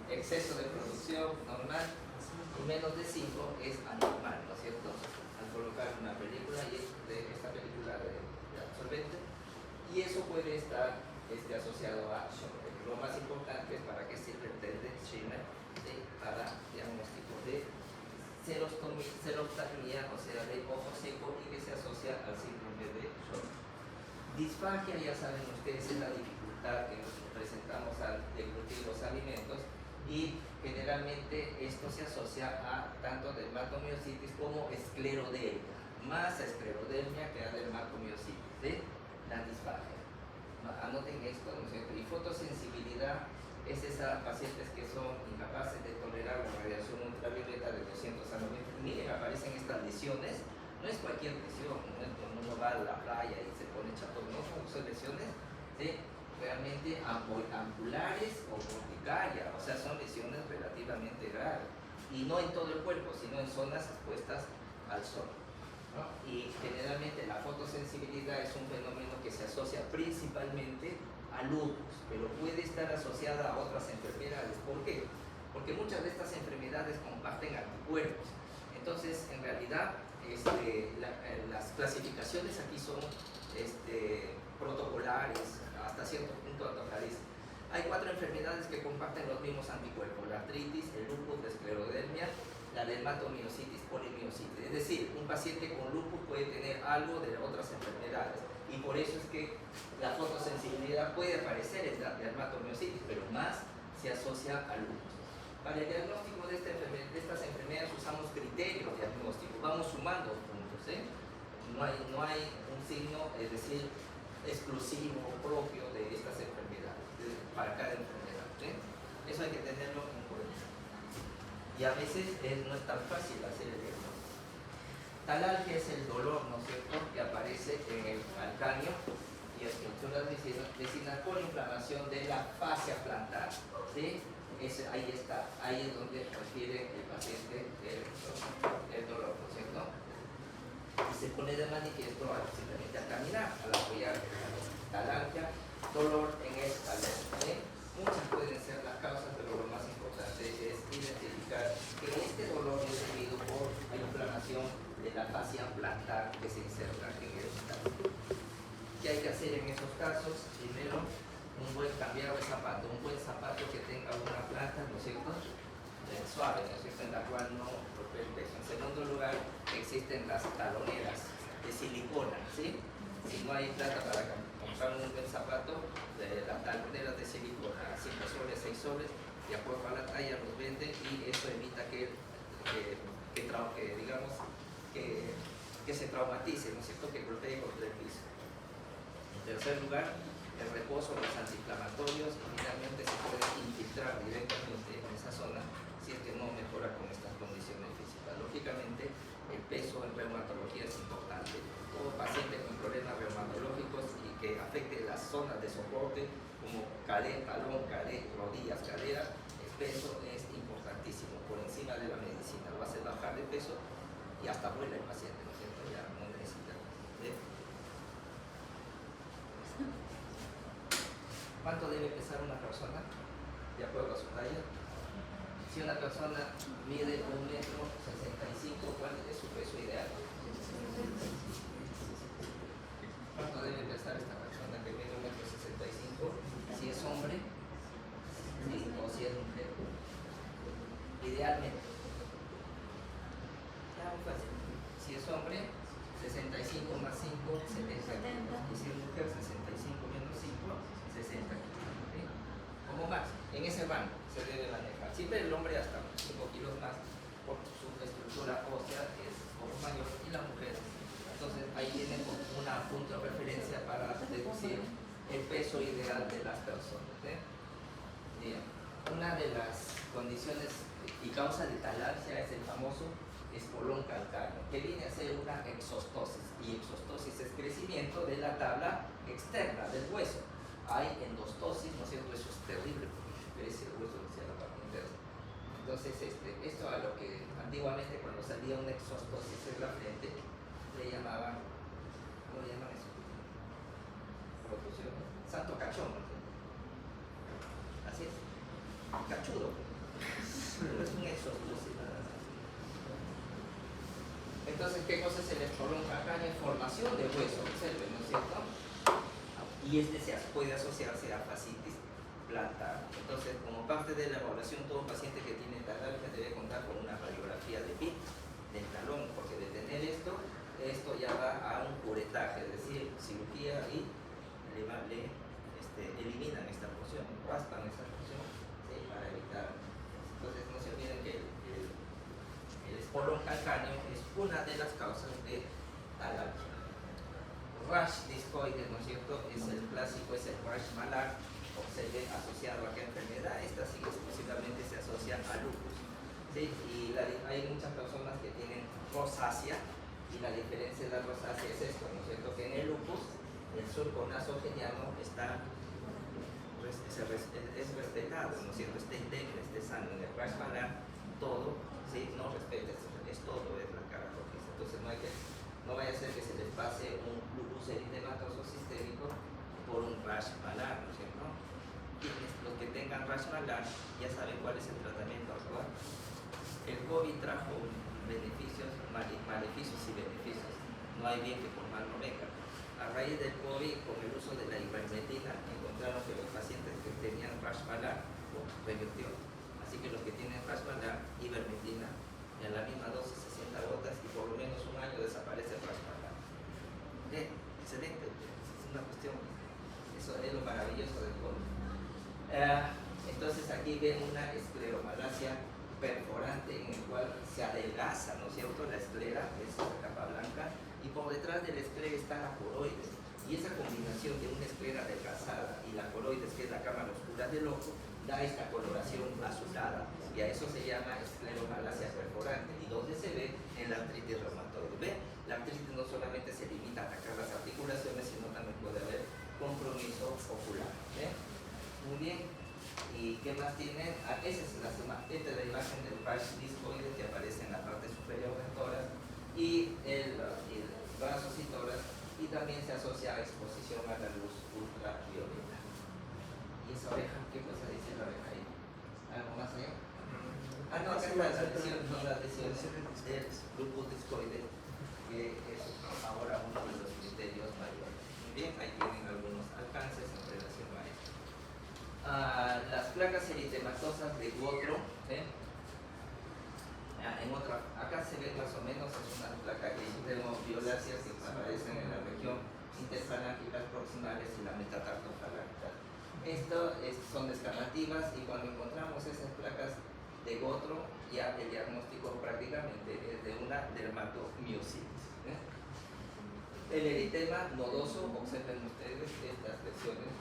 exceso de producción normal y menos de 5 es anormal, ¿no es cierto? Al colocar una película y esta película de absorbente, y eso puede estar asociado a shock. Lo más importante es para qué sirve el test de Schirmer, ¿sí? Para diagnóstico de seroftalmia, o sea, de ojo seco, y que se asocia al síndrome de shock. Disfagia, ya saben ustedes, es la dificultad que nos presentamos al deglutir los alimentos, y generalmente esto se asocia a tanto dermatomiositis como esclerodermia, más a esclerodermia que a dermatomiositis, ¿sí? La disfagia. Anoten esto, ¿no es cierto? Y fotosensibilidad es esas pacientes que son incapaces de tolerar la radiación ultravioleta de 200 a 90. Miren, aparecen estas lesiones. No es cualquier lesión, no es cuando uno va a la playa y se pone chatón, no son lesiones realmente ampulares o urticarias, o sea, son lesiones relativamente graves. Y no en todo el cuerpo, sino en zonas expuestas al sol, ¿no? Y generalmente la fotosensibilidad es un fenómeno que se asocia principalmente a lupus, pero puede estar asociada a otras enfermedades. ¿Por qué? Porque muchas de estas enfermedades comparten anticuerpos. Entonces, en realidad, las clasificaciones aquí son protocolares, hasta cierto punto autoclaristas. Hay 4 enfermedades que comparten los mismos anticuerpos: la artritis, el lupus, la esclerodermia, la dermatomiositis, polimiositis. Es decir, un paciente con lupus puede tener algo de otras enfermedades, y por eso es que la fotosensibilidad puede aparecer en la dermatomiositis, pero más se asocia al lupus. Para el diagnóstico de estas enfermedades usamos criterios diagnósticos, vamos sumando puntos, ¿eh? No hay un signo, es decir, exclusivo propio de estas enfermedades, para cada enfermedad, ¿sí? Eso hay que tenerlo en cuenta. Y a veces no es tan fácil hacer el diagnóstico. Talalgia es el dolor, ¿no es cierto?, que aparece en el calcáneo y estructuras vecinales por inflamación de la fascia plantar, ¿sí? Ahí está, ahí es donde refiere el paciente el dolor, ¿no es cierto? Y se pone de manifiesto simplemente al caminar, al apoyar talalgia, dolor en el talón, ¿sí? Muchas pueden ser las causas, pero lo más importante es identificar que este dolor es debido por la inflamación de la fascia plantar que se inserta en el talón. ¿Qué hay que hacer en esos casos? Primero, cambiar el zapato, un buen zapato que tenga una planta, ¿no es cierto?, suave, ¿no es cierto?, en la cual no golpee el peso. En segundo lugar, existen las taloneras de silicona, ¿sí? Si no hay plata para comprar un buen zapato, las taloneras de silicona, 5 soles, 6 soles, de acuerdo a la talla los venden, y eso evita que se traumatice, ¿no es cierto?, que golpee contra el piso. En tercer lugar, el reposo, los antiinflamatorios, y finalmente se puede infiltrar directamente en esa zona si es que no mejora con estas condiciones físicas. Lógicamente, el peso en reumatología es importante. Todo paciente con problemas reumatológicos y que afecte las zonas de soporte como talón, rodillas, cadera, el peso es importantísimo, por encima de la medicina. Lo hace bajar de peso y hasta vuela el paciente, ¿no es cierto? Ya no necesita. ¿Cuánto debe pesar una persona de acuerdo a su talla? Si una persona mide 1,65 m, ¿cuál es su peso ideal? ¿Cuánto debe pesar esta persona que mide 1,65 m? Si es hombre, ¿sí?, o si es mujer. Idealmente. Ya, muy fácil. Si es hombre, 65 más 5, 70 kilos. Y si es mujer, 65 menos 5, 60 kilos, ¿sí? Como más, en ese rango se debe manejar. Siempre el hombre hasta 5 kilos más por su estructura ósea es como mayor, y la mujer. Entonces ahí tienen una punto de referencia para deducir el peso ideal de las personas, ¿sí? Bien. Una de las condiciones y causa de talalgia es el famoso espolón calcáneo, que viene a ser una exostosis, y exostosis es crecimiento de la tabla externa del hueso. Hay endostosis, ¿no es cierto? Eso es terrible porque crece el hueso hacia la parte interna. Entonces, esto a lo que antiguamente, cuando salía una exostosis en la frente, le llamaban, ¿cómo le llaman eso? Protusión, santo cachón, ¿no? Así es, cachudo. Pero es un exoesclusivo. Entonces, ¿qué cosa es el espolón calcáneo? Formación de hueso, observen, ¿no es cierto? Y este puede asociarse a fascitis plantar. Entonces, como parte de la evaluación, todo paciente que tiene talargia debe contar con una radiografía de PIT del talón, porque de tener esto ya va a un curetaje, es decir, cirugía y eliminan esta porción, raspan esa porción, ¿sí? Para evitar. Entonces, no se olviden que el espolón calcáneo es una de las causas de talargia. Rash discoide, ¿no es cierto? Es el clásico, es el rash malar, observen asociado a qué enfermedad. Esta sí exclusivamente se asocia a lupus, ¿sí? Y hay muchas personas que tienen rosácea, y la diferencia de la rosácea es esto, ¿no es cierto? Que en el lupus el surco nasogeniano es respetado, ¿no es cierto? Está integro, está sano. En el rash malar todo, ¿sí? No respeta, es todo, es la cara rojiza. Entonces no vaya a ser que se les pase un lupus eritematoso sistémico por un rash malar, ¿no es cierto? Los que tengan rash malar ya saben cuál es el tratamiento actual. El COVID trajo beneficios, maleficios y beneficios. No hay bien que por mal no venga. A raíz del COVID, con el uso de la ivermectina, encontraron que los pacientes que tenían rash malar revirtió. Así que los que tienen rash malar, ivermectina, en la misma dosis 60 gotas y por lo menos un año desaparece el rash malar. Excelente, es una cuestión, eso es lo maravilloso del COVID. Entonces aquí ven una escleromalacia perforante en el cual se adelgaza, ¿no es cierto? La esclera es la capa blanca y por detrás de la esclera está la coroides, y esa combinación de una esclera adelgazada y la coroides, que es la cámara oscura del ojo, da esta coloración azulada, y a eso se llama escleromalacia perforante, y donde se ve en la artritis reumatoide. ¿Ve? La artritis no solamente se limita a atacar las articulaciones, sino también puede haber compromiso ocular. ¿Ve? Muy bien. ¿Y qué más tiene? Esta es la imagen del rash discoide que aparece en la parte superior del tórax y el brazos y tórax, y también se asocia a exposición a la luz ultravioleta. ¿Y esa oreja? ¿Qué cosa dice la oreja ahí? ¿Algo más allá? No, acá está la lesión, son las lesiones del lupus discoide, que es ahora uno de los criterios mayores. Muy bien, ahí tienen algunos alcances en relación a esto. Las placas eritematosas de Gotro, ¿sí? Acá se ve más o menos, es una placa que tenemos violáceas que aparecen en la región interfalángicas proximales y la metatarsofalangical. Son descamativas, y cuando encontramos esas placas de Gotro, ya el diagnóstico prácticamente es de una dermatomiositis. El eritema nodoso, observen ustedes estas lesiones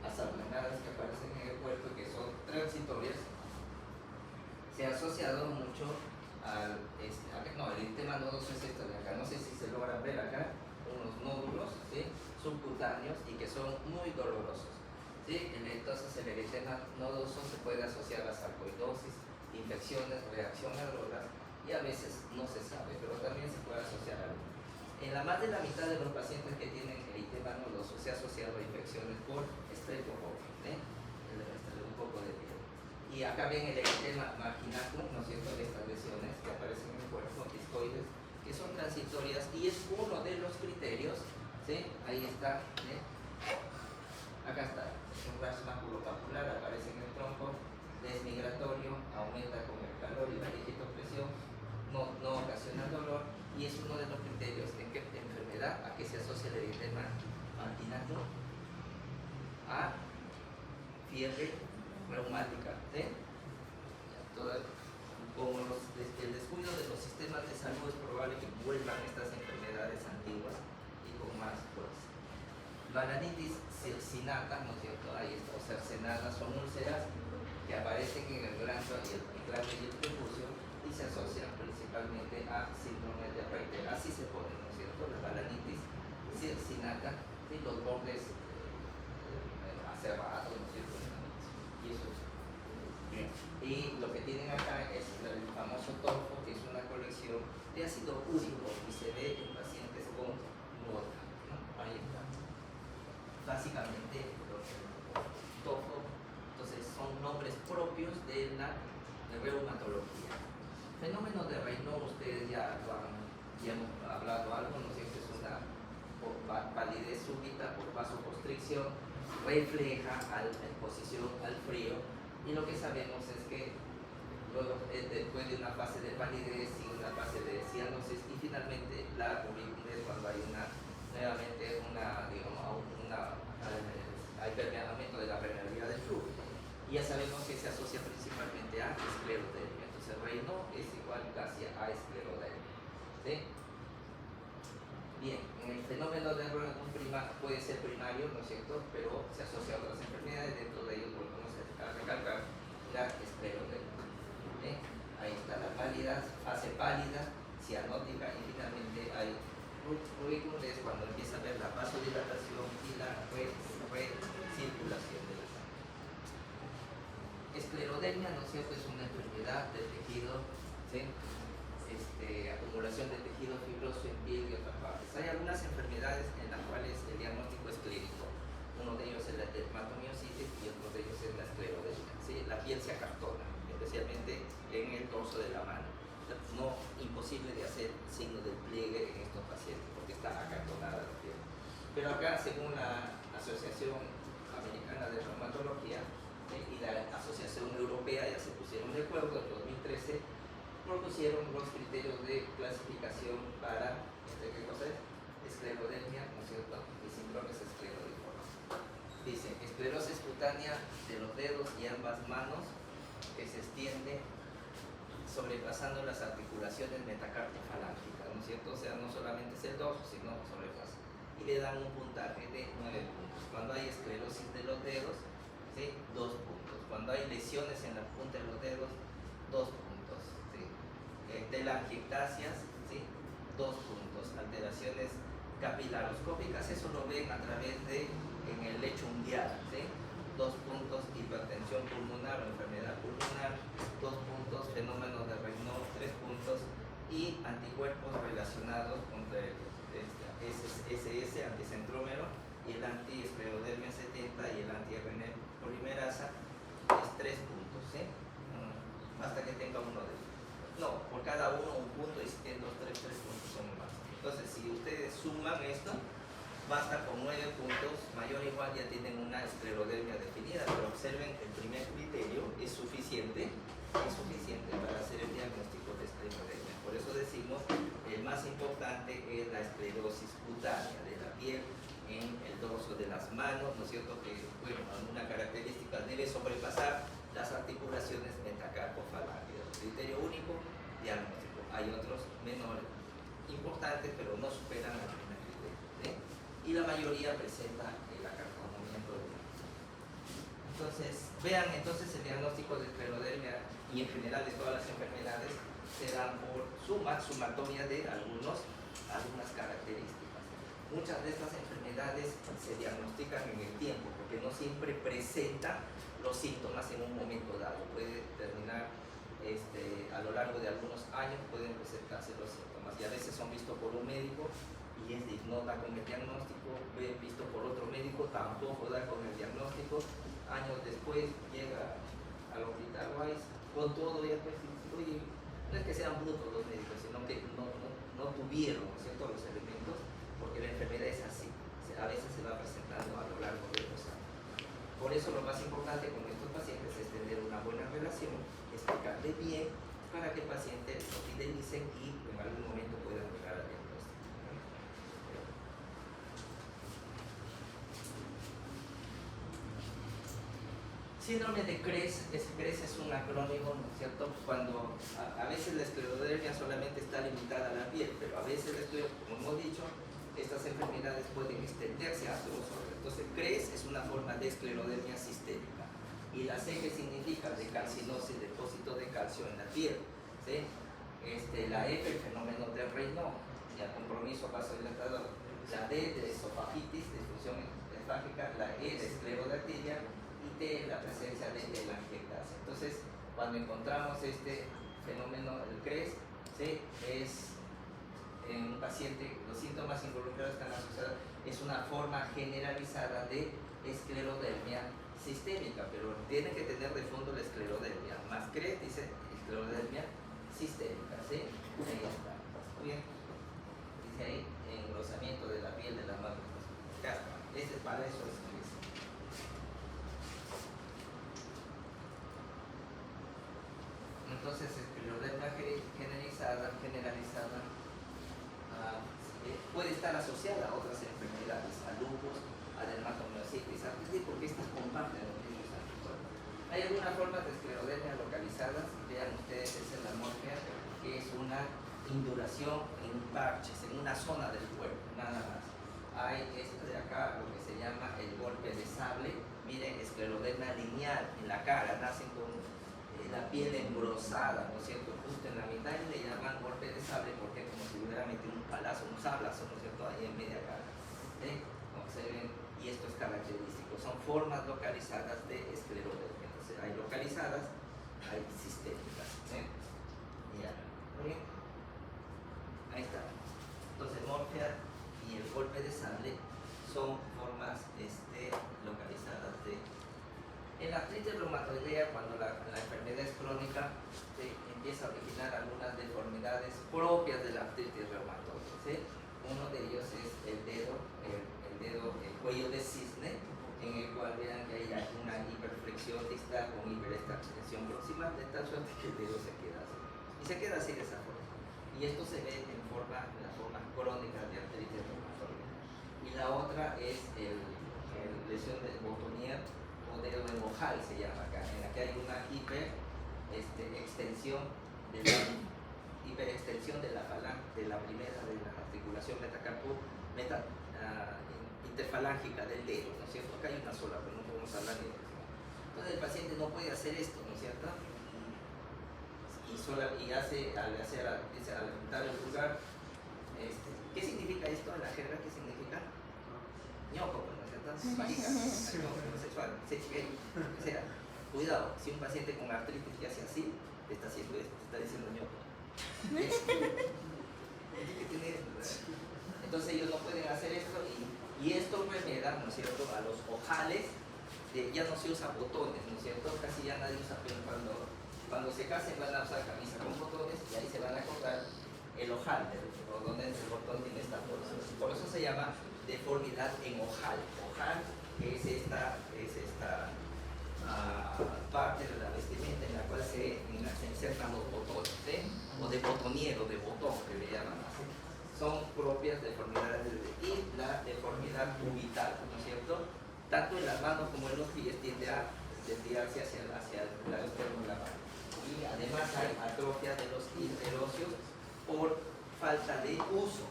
asalmonadas que aparecen en el cuerpo, que son transitorias, se ha asociado mucho al el eritema nodoso es esto de acá, no sé si se logran ver acá, unos nódulos, ¿sí? Subcutáneos, y que son muy dolorosos, ¿sí? Entonces el eritema nodoso se puede asociar a sarcoidosis, infecciones, reacción a drogas, y a veces no se sabe, pero también se puede asociar a algo. En la más de la mitad de los pacientes que tienen eritema nodoso se ha asociado a infecciones por estreptococcus, un poco de piel. Y acá ven el eritema marginatum, ¿no es cierto?, de estas lesiones que aparecen en el cuerpo, discoides, que son transitorias, y es uno de los criterios, ¿sí? Ahí está, acá está, un rash maculopapular, aparece en el tronco, desmigratorio, aumenta con el calor y la digitopresión, no ocasiona dolor, y es uno de los criterios en qué enfermedad, a qué se asocia el eritema marginatum, a fiebre reumática, ¿sí? Con el descuido de los sistemas de salud es probable que vuelvan estas enfermedades antiguas y con más fuerza. Balanitis circinata, ¿no es cierto? Ahí está, o cercenada, son úlceras que aparecen en el glande y el prepucio, y se asocian principalmente a síndrome de Reiter. Así se pone, ¿no es cierto? La balanitis circinata, y los bordes aserrados, ¿no es cierto? Y eso es bien. Y lo que tienen acá es el famoso tofo, que es una colección de ácido úrico, y se ve en pacientes con gota, ¿no? Ahí está. Básicamente, tofo, entonces son nombres propios de la reumatología. Fenómeno de Raynaud, ustedes ya hemos hablado algo, ¿no es cierto? Es una palidez súbita por vasoconstricción, refleja a la exposición al frío, y lo que sabemos es que luego, después de una fase de palidez y una fase de cianosis, y finalmente la ubiquidez cuando hay nuevamente aumento de la permeabilidad del flujo. Y ya sabemos que se asocia principalmente a esclerodermia. Entonces, Raynaud es igual casi a esclerodermia. ¿Sí? Bien, en el fenómeno de Raynaud puede ser primario, ¿no es cierto? Pero se asocia a otras enfermedades, dentro de ellos volvemos a recalcar la esclerodermia. Ahí está la fase pálida, cianótica, y finalmente hay rubiculares cuando empieza a ver la vasodilatación y la recirculación de la sangre. Esclerodermia, ¿no es cierto?, es una enfermedad del tejido, ¿sí? Acumulación de tejido fibroso en piel y otras partes. Hay algunas enfermedades en las cuales el diagnóstico es clínico. Uno de ellos es la dermatomiositis y otro de ellos es la esclerodermia, ¿sí? La piel se acartona, especialmente en el dorso de la mano. No imposible de hacer signo del pliegue en estos pacientes porque está acartonada la piel. Pero acá, según la Asociación Americana de Reumatología y la Asociación Europea, ya se pusieron de acuerdo en 2013, propusieron los criterios de clasificación para, ¿qué cosa es? Esclerodermia, ¿no es cierto? Y síndromes esclerodíformes. Dice, esclerosis cutánea de los dedos y ambas manos que se extiende sobrepasando las articulaciones metacarpofalánticas, ¿no es cierto? O sea, no solamente es el dorso, sino sobrepasa. Y le dan un puntaje de 9 puntos. Cuando hay esclerosis de los dedos, ¿sí? 2 puntos. Cuando hay lesiones en la punta de los dedos, 2 puntos. ¿Sí? Telangiectasias, ¿sí? 2 puntos. Alteraciones capilaroscópicas, eso lo ven a través de en el lecho unguial, ¿sí? 2 puntos. Hipertensión pulmonar o enfermedad pulmonar, 2 puntos. Fenómeno de Raynaud, 3 puntos. Y anticuerpos relacionados contra el SS, anticentrómero, y el anti-esclerodermia 70 y el anti-RNA polimerasa, es 3 puntos, ¿sí? Hasta que tenga uno de ellos. No, por cada uno un punto, y si tienen los 3 puntos son más. Entonces, si ustedes suman esto, basta con 9 puntos, mayor o igual ya tienen una esclerodermia definida, pero observen, el primer criterio es suficiente para hacer el diagnóstico de esclerodermia. Por eso decimos, el más importante es la esclerosis cutánea de la piel en el dorso de las manos, ¿no es cierto? Que, bueno, una característica debe sobrepasar las articulaciones metacarpofalángeas. Criterio único, diagnóstico. Hay otros menores, importantes, pero no superan al primer criterio, ¿sí? Y la mayoría presenta el acartonamiento de la piel. Entonces, vean, entonces el diagnóstico de esclerodermia y en general de todas las enfermedades se dan por sumatoria de algunas características. Muchas de estas enfermedades se diagnostican en el tiempo porque no siempre presentan los síntomas en un momento dado. Puede terminar a lo largo de algunos años, pueden presentarse los síntomas y a veces son vistos por un médico y no da con el diagnóstico, visto por otro médico, tampoco da con el diagnóstico. Años después llega al hospital Weiss con todo, ya pues, oye, no es que sean brutos los médicos, sino que no tuvieron, ¿no es cierto?, los elementos, porque la enfermedad es así, a veces se va presentando a lo largo de los años. Por eso lo más importante con estos pacientes es tener una buena relación, explicarle bien para que el paciente lo fidelicen y en algún momento puedan llegar al diagnóstico. Síndrome de CRES es un acrónimo, ¿no es cierto? Cuando a veces la esclerodermia solamente está limitada a la piel, pero a veces, como hemos dicho, estas enfermedades pueden extenderse a otros órganos. Entonces, CRES es una forma de esclerodermia sistémica. Y la C, que significa de calcinosis, depósito de calcio en la piel, ¿sí? La F, el fenómeno de Raynaud, y el compromiso vasodilatador. La D, de esofagitis, disfunción esofágica. La E, de esclerodactilia. Y T, la presencia de telangiectasia. Entonces, cuando encontramos este fenómeno, el CRES, ¿sí?, es en un paciente, los síntomas involucrados están asociados, es una forma generalizada de esclerodermia sistémica, pero tiene que tener de fondo la esclerodermia, más CRE, dice esclerodermia sistémica, ¿sí? Ahí está. Muy bien. Dice ahí, engrosamiento de la piel de las manos. Ya está. Para eso es. Entonces, esclerodermia generalizada puede estar asociada a otras enfermedades, a lupus, a dermatomiositis, porque estas comparten los mismos anticuerpos. Hay algunas formas de esclerodermia localizadas, vean ustedes, esa es la morfia, que es una induración en parches, en una zona del cuerpo, nada más. Hay esto de acá, lo que se llama el golpe de sable. Miren, esclerodermia lineal en la cara, nacen con la piel engrosada, ¿no es cierto?, justo en la mitad, y le llaman golpe de sable porque como si hubiera metido un palazo, un sablazo, ¿no es cierto?, ahí en media cara. Observen, y esto es característico, son formas localizadas de esclerodermia. Entonces hay localizadas, hay sistémicas. Ya, ¿muy bien? Ahí está. Entonces morfia y el golpe de sable son formas localizadas de... En la artritis reumatoidea, cuando la enfermedad es crónica, empieza a originar algunas deformidades propias de la artritis reumatoide. ¿Sí? Uno de ellos es el cuello de cisne, en el cual vean que hay una hiperflexión distal con hiperextensión proximal, de tal suerte que el dedo se queda así. Y se queda así de esa forma. Y esto se ve en las formas crónicas de artritis reumatoide. Y la otra es lesión de botonía, o dedo en ojal se llama acá, en la que hay una hiperextensión de la falange, de la primera de la articulación interfalángica del dedo, ¿no es cierto? Acá hay una sola, pero no podemos hablar de eso. Entonces el paciente no puede hacer esto, ¿no es cierto? Al juntar el pulgar, ¿qué significa esto en la jerga? ¿Qué significa? Ñoco, ¿no es cierto? Homosexual. O sea, cuidado, si un paciente con artritis que hace así, te está haciendo esto, te está diciendo ñoco. Entonces ellos no pueden hacer esto y esto pues me da, ¿no es cierto?, a los ojales, ya no se usa botones, ¿no es cierto? Casi ya nadie usa, pero cuando se casen van a usar camisa con botones y ahí se van a cortar el ojal, donde el botón tiene esta forma. Por eso se llama deformidad en ojal. Ojal es esta parte de la vestimenta en la cual se insertan los botones, o de botoniero, de botón, que le llaman así. Son propias deformidades y la deformidad cubital, ¿no es cierto? Tanto en las manos como en los pies tiende a desviarse hacia el lado externo de la mano. Y además hay atrofia de los interóseos por falta de uso.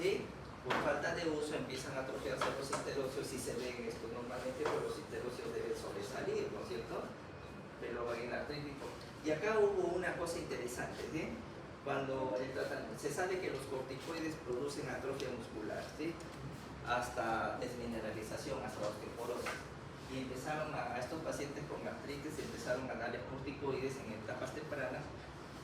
¿Sí? Por falta de uso empiezan a atrofiarse los interóseos y se ven esto normalmente, pero los interóseos deben sobresalir, ¿no es cierto? Pero en el artrítico. Y acá hubo una cosa interesante, ¿sí? Cuando se sabe que los corticoides producen atrofia muscular, ¿sí?, hasta desmineralización, hasta osteoporosis. Y empezaron a estos pacientes con artritis empezaron a darles corticoides en etapas tempranas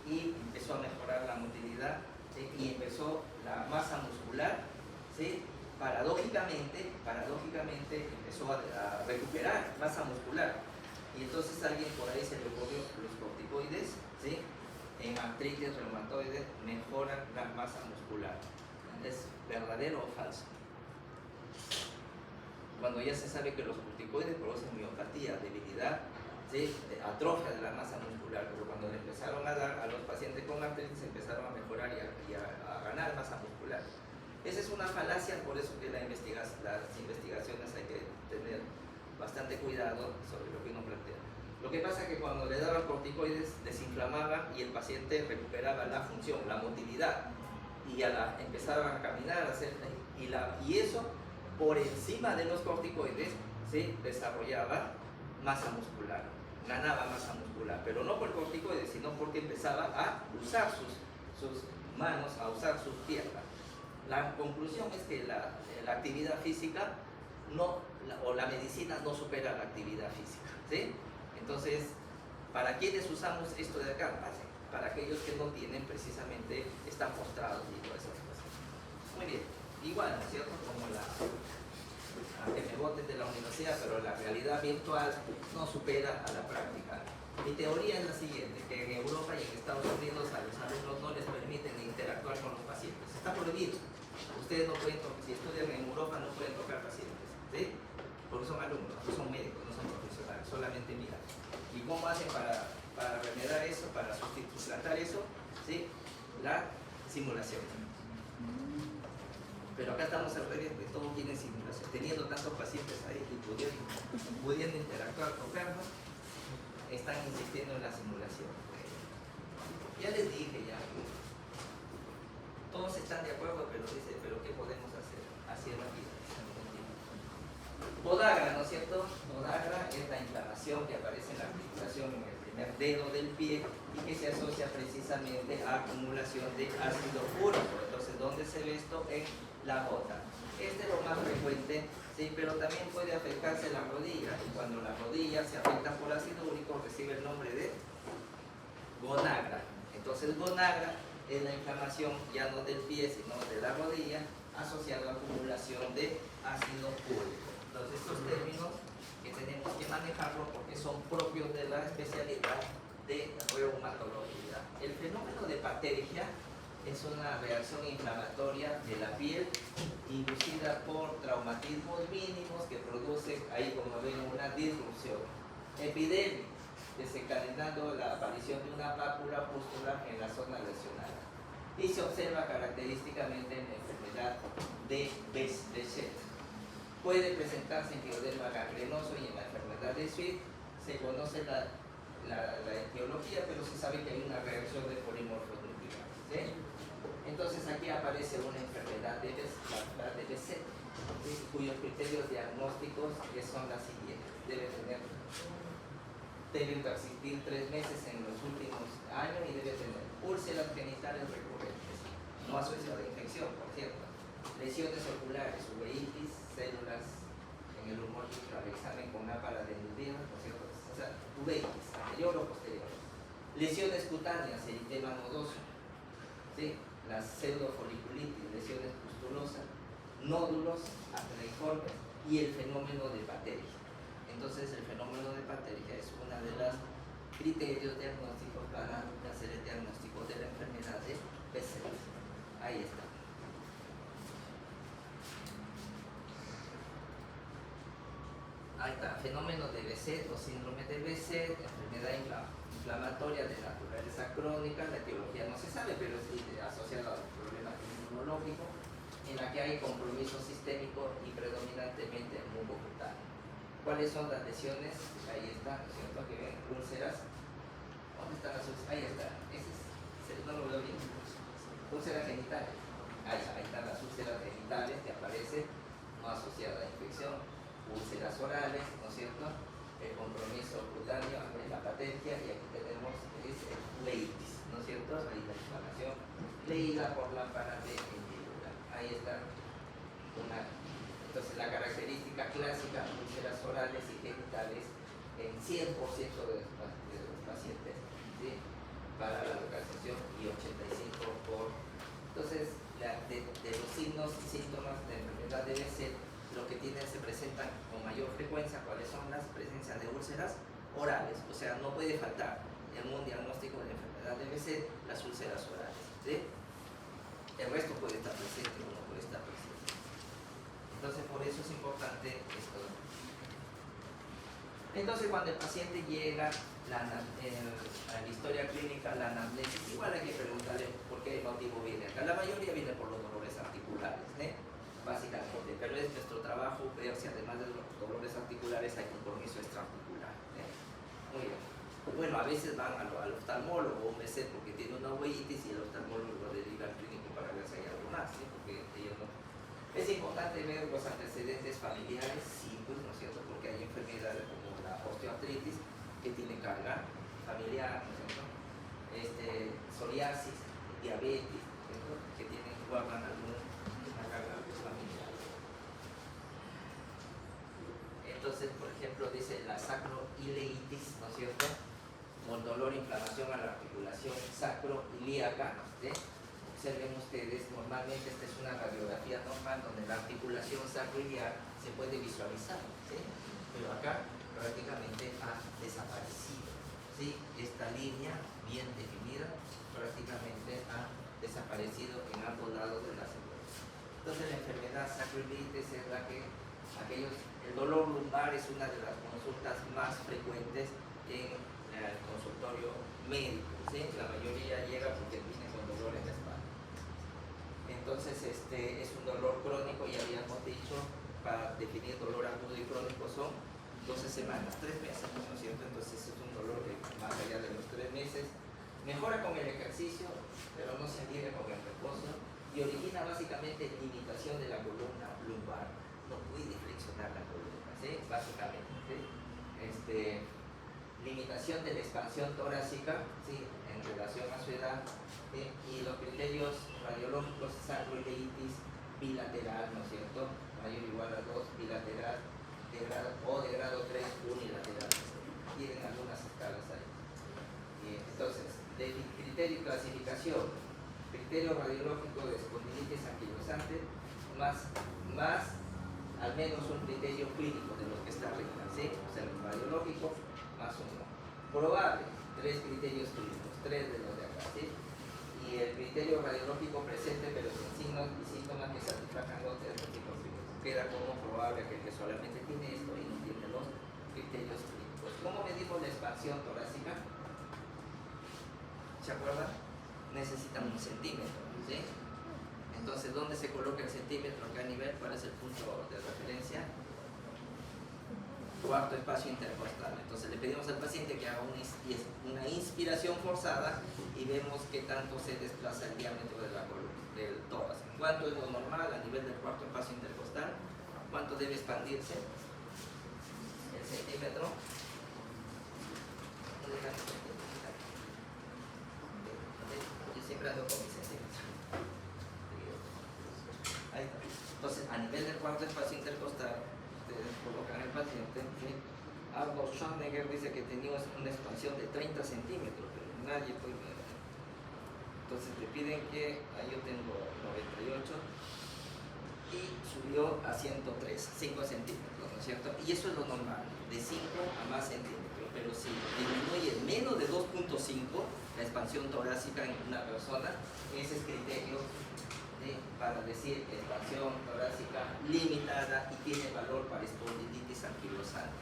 y empezó a mejorar la motilidad, ¿sí?, y empezó la masa muscular, ¿sí?, paradójicamente empezó a recuperar masa muscular. Y entonces alguien por ahí se le ocurrió los corticoides, ¿sí?, en artritis reumatoide mejoran la masa muscular. ¿Es verdadero o falso? Cuando ya se sabe que los corticoides producen miopatía, debilidad, ¿sí?, atrofia de la masa muscular, pero cuando le empezaron a dar a los pacientes con artritis empezaron a mejorar y a ganar masa muscular. Esa es una falacia, por eso que las investigaciones hay que tener bastante cuidado sobre lo que uno plantea. Lo que pasa es que cuando le daban corticoides desinflamaban y el paciente recuperaba la función, la motilidad, y empezaban a caminar, y eso por encima de los corticoides, ¿sí?, desarrollaba masa muscular, ganaba masa muscular, pero no por corticoides, sino porque empezaba a usar sus manos, a usar sus piernas. La conclusión es que la actividad física o la medicina no supera la actividad física, ¿sí? Entonces, ¿para quiénes usamos esto de acá? Para aquellos que no tienen precisamente, están postrados y todas esas cosas. Muy bien, igual, ¿no es cierto? Como que me boten de la universidad, pero la realidad virtual no supera a la práctica Mi teoría es la siguiente, que en Europa y en Estados Unidos a los alumnos no les permiten interactuar con los pacientes. Está prohibido. Ustedes no pueden tocar, si estudian en Europa no pueden tocar pacientes, ¿sí? Porque son alumnos, no son médicos, no son profesionales, solamente miran. ¿Y cómo hacen para remediar eso, para suplantar eso? ¿Sí? La simulación. Pero acá estamos al revés, de todo tiene simulación. Teniendo tantos pacientes ahí y pudiendo interactuar, tocarnos, están insistiendo en la simulación. Ya les dije, ya. Todos están de acuerdo, pero dice, ¿pero qué podemos hacer? Así es la vida. Podagra, ¿no es cierto? Podagra es la inflamación que aparece en la articulación en el primer dedo del pie y que se asocia precisamente a acumulación de ácido úrico. Entonces, ¿dónde se ve esto? En la bota. Este es lo más frecuente, ¿sí? Pero también puede afectarse la rodilla. Y cuando la rodilla se afecta por ácido úrico, recibe el nombre de gonagra. Entonces, gonagra es la inflamación ya no del pie, sino de la rodilla, asociada a acumulación de ácido úrico. Entonces, estos términos que tenemos que manejarlos porque son propios de la especialidad de reumatología. El fenómeno de patergia es una reacción inflamatoria de la piel inducida por traumatismos mínimos que produce, ahí como ven, una disrupción. Epidemia, desencadenando la aparición de una pápula pústula en la zona lesionada. Y se observa característicamente en la enfermedad de Behçet. Puede presentarse en pioderma gangrenoso y en la enfermedad de Sweet. Se conoce la etiología, pero se sabe que hay una reacción de polimorfos nucleares, ¿sí? Entonces aquí aparece una enfermedad de Behçet, ¿sí? Cuyos criterios diagnósticos son las siguientes. Debe existir 3 meses en los últimos años y debe tener úlceras genitales recurrentes, no asociadas a infección, por cierto, lesiones oculares, uveitis, células en el humor al examen con ápara de nudeo, por cierto, o sea, uveitis, anterior o posterior, lesiones cutáneas, eritema nodoso, ¿sí? La pseudofoliculitis, lesiones pustulosas, nódulos acneiformes y el fenómeno de patergia. Entonces, el fenómeno de patergia es uno de los criterios diagnósticos para hacer el diagnóstico de la enfermedad de Behçet. Ahí está. Ahí está, fenómeno de Behçet o síndrome de Behçet, enfermedad inflamatoria de naturaleza crónica. La etiología no se sabe, pero es asociada a un problema inmunológico en la que hay compromiso sistémico y predominantemente mucocutáneo. ¿Cuáles son las lesiones? Ahí está, ¿no es cierto? Que ven úlceras. ¿Dónde están las úlceras? Ahí está. No lo veo bien. Úlceras genitales. Ahí están las úlceras genitales que aparecen no asociadas a infección. Úlceras orales, ¿no es cierto? El compromiso cutáneo, la patergia, y aquí tenemos uveitis, ¿no es cierto? Ahí la inflamación leída por lámpara de hendidura. Ahí está entonces la característica clásica, úlceras orales y genitales en 100% de los pacientes, ¿sí? Para la localización y 85% por... Entonces, de los signos y síntomas de enfermedad de Behçet, lo que se presentan con mayor frecuencia, ¿cuáles son las presencias de úlceras orales? O sea, no puede faltar en un diagnóstico de la enfermedad de Behçet las úlceras orales, ¿sí? El resto puede estar presente o no puede estar presente. Entonces, por eso es importante esto. Entonces, cuando el paciente llega a la historia clínica, la anamnesis, igual hay que preguntarle por qué motivo viene acá. La mayoría viene por los dolores articulares, ¿eh? Básicamente, pero es nuestro trabajo ver si además de los dolores articulares hay compromiso extraarticular, ¿eh? Muy bien. Bueno, a veces van al oftalmólogo o un Behçet porque tiene una uveitis y el oftalmólogo lo deriva al clínico para ver si hay algo más, ¿sí? Porque ellos no. Es importante ver los antecedentes familiares, sí, pues, ¿no es cierto? Porque hay enfermedades como la osteoartritis que tiene carga familiar, ¿no es cierto? Psoriasis, diabetes, ¿no es cierto? Que guardan alguna carga familiar. Entonces, por ejemplo, dice la sacroileitis, ¿no es cierto? Con dolor e inflamación a la articulación sacroilíaca, ¿sí? Observen ustedes, normalmente esta es una radiografía normal donde la articulación sacroiliaca se puede visualizar, ¿sí? Pero acá prácticamente ha desaparecido, ¿sí? Esta línea bien definida prácticamente ha desaparecido en ambos lados de la célula. Entonces la enfermedad sacroiliitis es la que el dolor lumbar es una de las consultas más frecuentes en el consultorio médico, ¿sí? La mayoría llega porque viene con dolor en la espalda. Entonces es un dolor crónico, ya habíamos dicho, para definir dolor agudo y crónico son 12 semanas, 3 meses, ¿no es cierto? Entonces es un dolor que más allá de los 3 meses mejora con el ejercicio, pero no se adhiere con el reposo y origina básicamente limitación de la columna lumbar. No puede flexionar la columna, ¿sí? Básicamente, ¿sí? Limitación de la expansión torácica, ¿sí? En relación a su edad, ¿sí? Y los criterios radiológicos, sacroiliitis bilateral, ¿no es cierto? Mayor o igual a 2, bilateral, de grado 3, unilateral. Tienen algunas escalas ahí. Entonces, de criterio y clasificación, criterio radiológico de espondilitis anquilosante, más al menos un criterio clínico de lo que está arriba, ¿sí? O sea, el radiológico más uno. Probable, 3 criterios clínicos, 3 de los de acá, ¿sí? Y el criterio radiológico presente, pero sin signos y síntomas que satisfagan los diagnósticos clínicos. Queda como probable aquel que solamente tiene esto y no tiene los criterios clínicos. ¿Cómo medimos la expansión torácica? ¿Se acuerdan? Necesitan 1 centímetro, ¿sí? Entonces, ¿dónde se coloca el centímetro? ¿A qué nivel? ¿Cuál es el punto de referencia? Cuarto espacio intercostal. Entonces le pedimos al paciente que haga una inspiración forzada y vemos qué tanto se desplaza el diámetro de la columna, del tórax. ¿Cuánto es lo normal a nivel del cuarto espacio intercostal? ¿Cuánto debe expandirse? El centímetro. Yo siempre ando con mi centímetro. Ahí está. Entonces, a nivel del cuarto espacio intercostal, colocan al paciente, ¿sí? Arnold Schwarzenegger dice que tenía una expansión de 30 centímetros, pero nadie puede ver. Entonces te piden que, ahí yo tengo 98 y subió a 103, 5 centímetros, ¿no es cierto? Y eso es lo normal, de 5 a más centímetros, pero si disminuye menos de 2.5 la expansión torácica en una persona, ese es criterio para decir expansión torácica limitada y tiene valor para espondilitis anquilosante.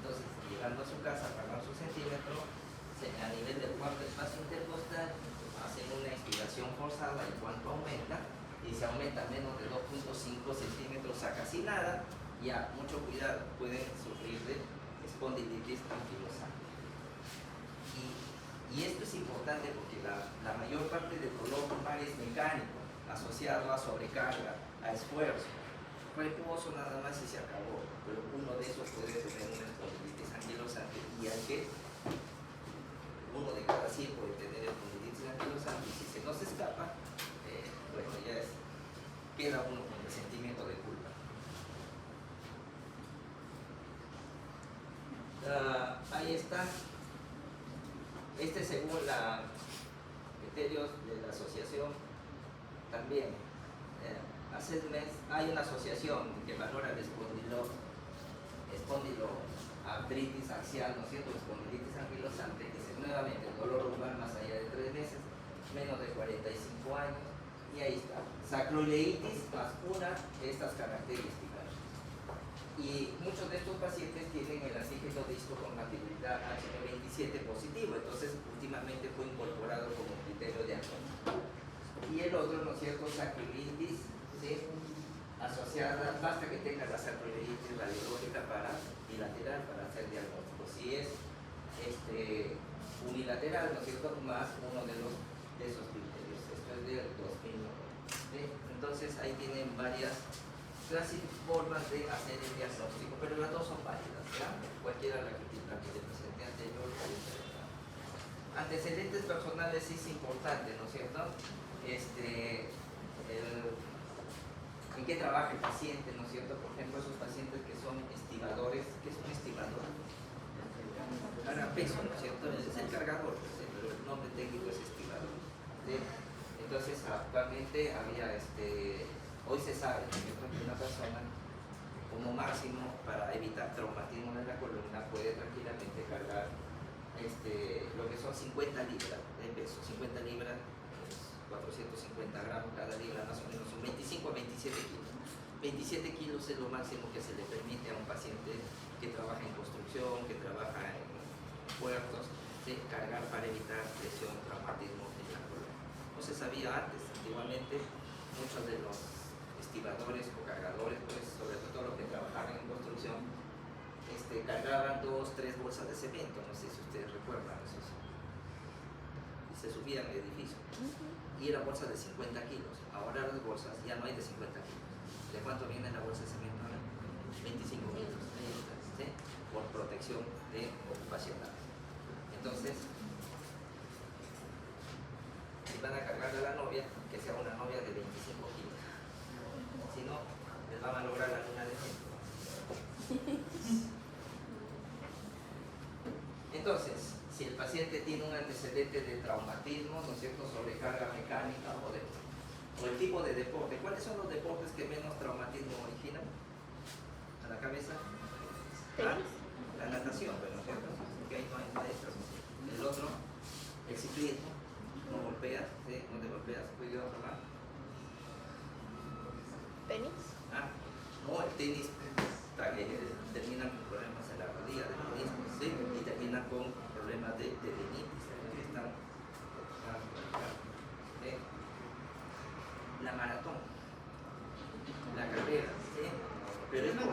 Entonces, llegando a su casa, pagan su centímetro, a nivel del cuarto espacio intercostal, hacen una inspiración forzada y cuánto aumenta, y si aumenta menos de 2.5 centímetros a casi nada, ya mucho cuidado, pueden sufrir de espondilitis anquilosante. Y esto es importante porque la mayor parte del dolor lumbar es mecánico, asociado a sobrecarga, a esfuerzo. Reposo nada más y se acabó, pero uno de esos puede tener una espondilitis anquilosante y al que uno de cada 100 puede tener espondilitis anquilosante y si se nos escapa, bueno, ya queda uno con el sentimiento de culpa. Ahí está. Según los criterios de la asociación, también hace un mes hay una asociación que valora el espondiloartritis axial, ¿no es cierto? Espondilitis anquilosante, que dice nuevamente el dolor lumbar más allá de 3 meses, menos de 45 años, y ahí está, sacroileitis más una de estas características. Y muchos de estos pacientes tienen el antígeno de histocompatibilidad HB27 positivo, entonces últimamente fue incorporado como criterio de diagnóstico. Y el otro, ¿no es cierto?, sacroilitis, ¿sí? Asociada, basta que tenga la sacroilitis radiológica bilateral para hacer diagnóstico. Si es unilateral, ¿no es cierto?, más uno de esos criterios. Esto es del 2009. ¿Sí? Entonces ahí tienen varias formas de hacer el diagnóstico, pero las dos son válidas, ¿verdad? Cualquiera la que te presenté anterior. Antecedentes personales sí es importante, ¿no es cierto? ¿En qué trabaja el paciente, ¿no es cierto? Por ejemplo, esos pacientes que son estibadores, ¿qué es un estibador? Carga peso, ¿no es cierto? Es el cargador, pero el nombre técnico es estibador. ¿Sí? Entonces, actualmente había hoy se sabe, ¿no es cierto?, que una persona como máximo para evitar traumatismo en la columna puede tranquilamente cargar lo que son 50 libras de peso, 50 libras, 450 gramos cada libra, más o menos son 25 a 27 kilos. 27 kilos es lo máximo que se le permite a un paciente que trabaja en construcción, que trabaja en puertos, ¿sí?, cargar para evitar lesión, traumatismo en la columna. No se sabía antes, antiguamente muchos de los estibadores o cargadores, pues, sobre todo los que trabajaban en construcción, cargaban 2, 3 bolsas de cemento, no sé si ustedes recuerdan eso, y se subían al edificio, y era bolsa de 50 kilos, ahora las bolsas ya no hay de 50 kilos. ¿De cuánto viene la bolsa de cemento ahora? 25 kilos, ahí está, ¿sí?, por protección de ocupacional. Entonces, si van a cargar a la novia, que sea una novia de 25 kilos, si no, les van a lograr la luna de miel. Entonces, si el paciente tiene un antecedente de traumatismo, ¿no es cierto?, sobrecarga mecánica o el tipo de deporte. ¿Cuáles son los deportes que menos traumatismo originan a la cabeza? La natación, ¿no es cierto? Porque ahí no hay maestros. El otro, el ciclismo, no golpeas, ¿sí?, no te golpeas, cuidado, ¿verdad? ¿Tenis? No, el tenis termina con problemas en la rodilla, de meniscos, ¿sí?, y termina con problemas de tendinitis, que están, ¿sí?, la maratón, la carrera, ¿sí?, pero es por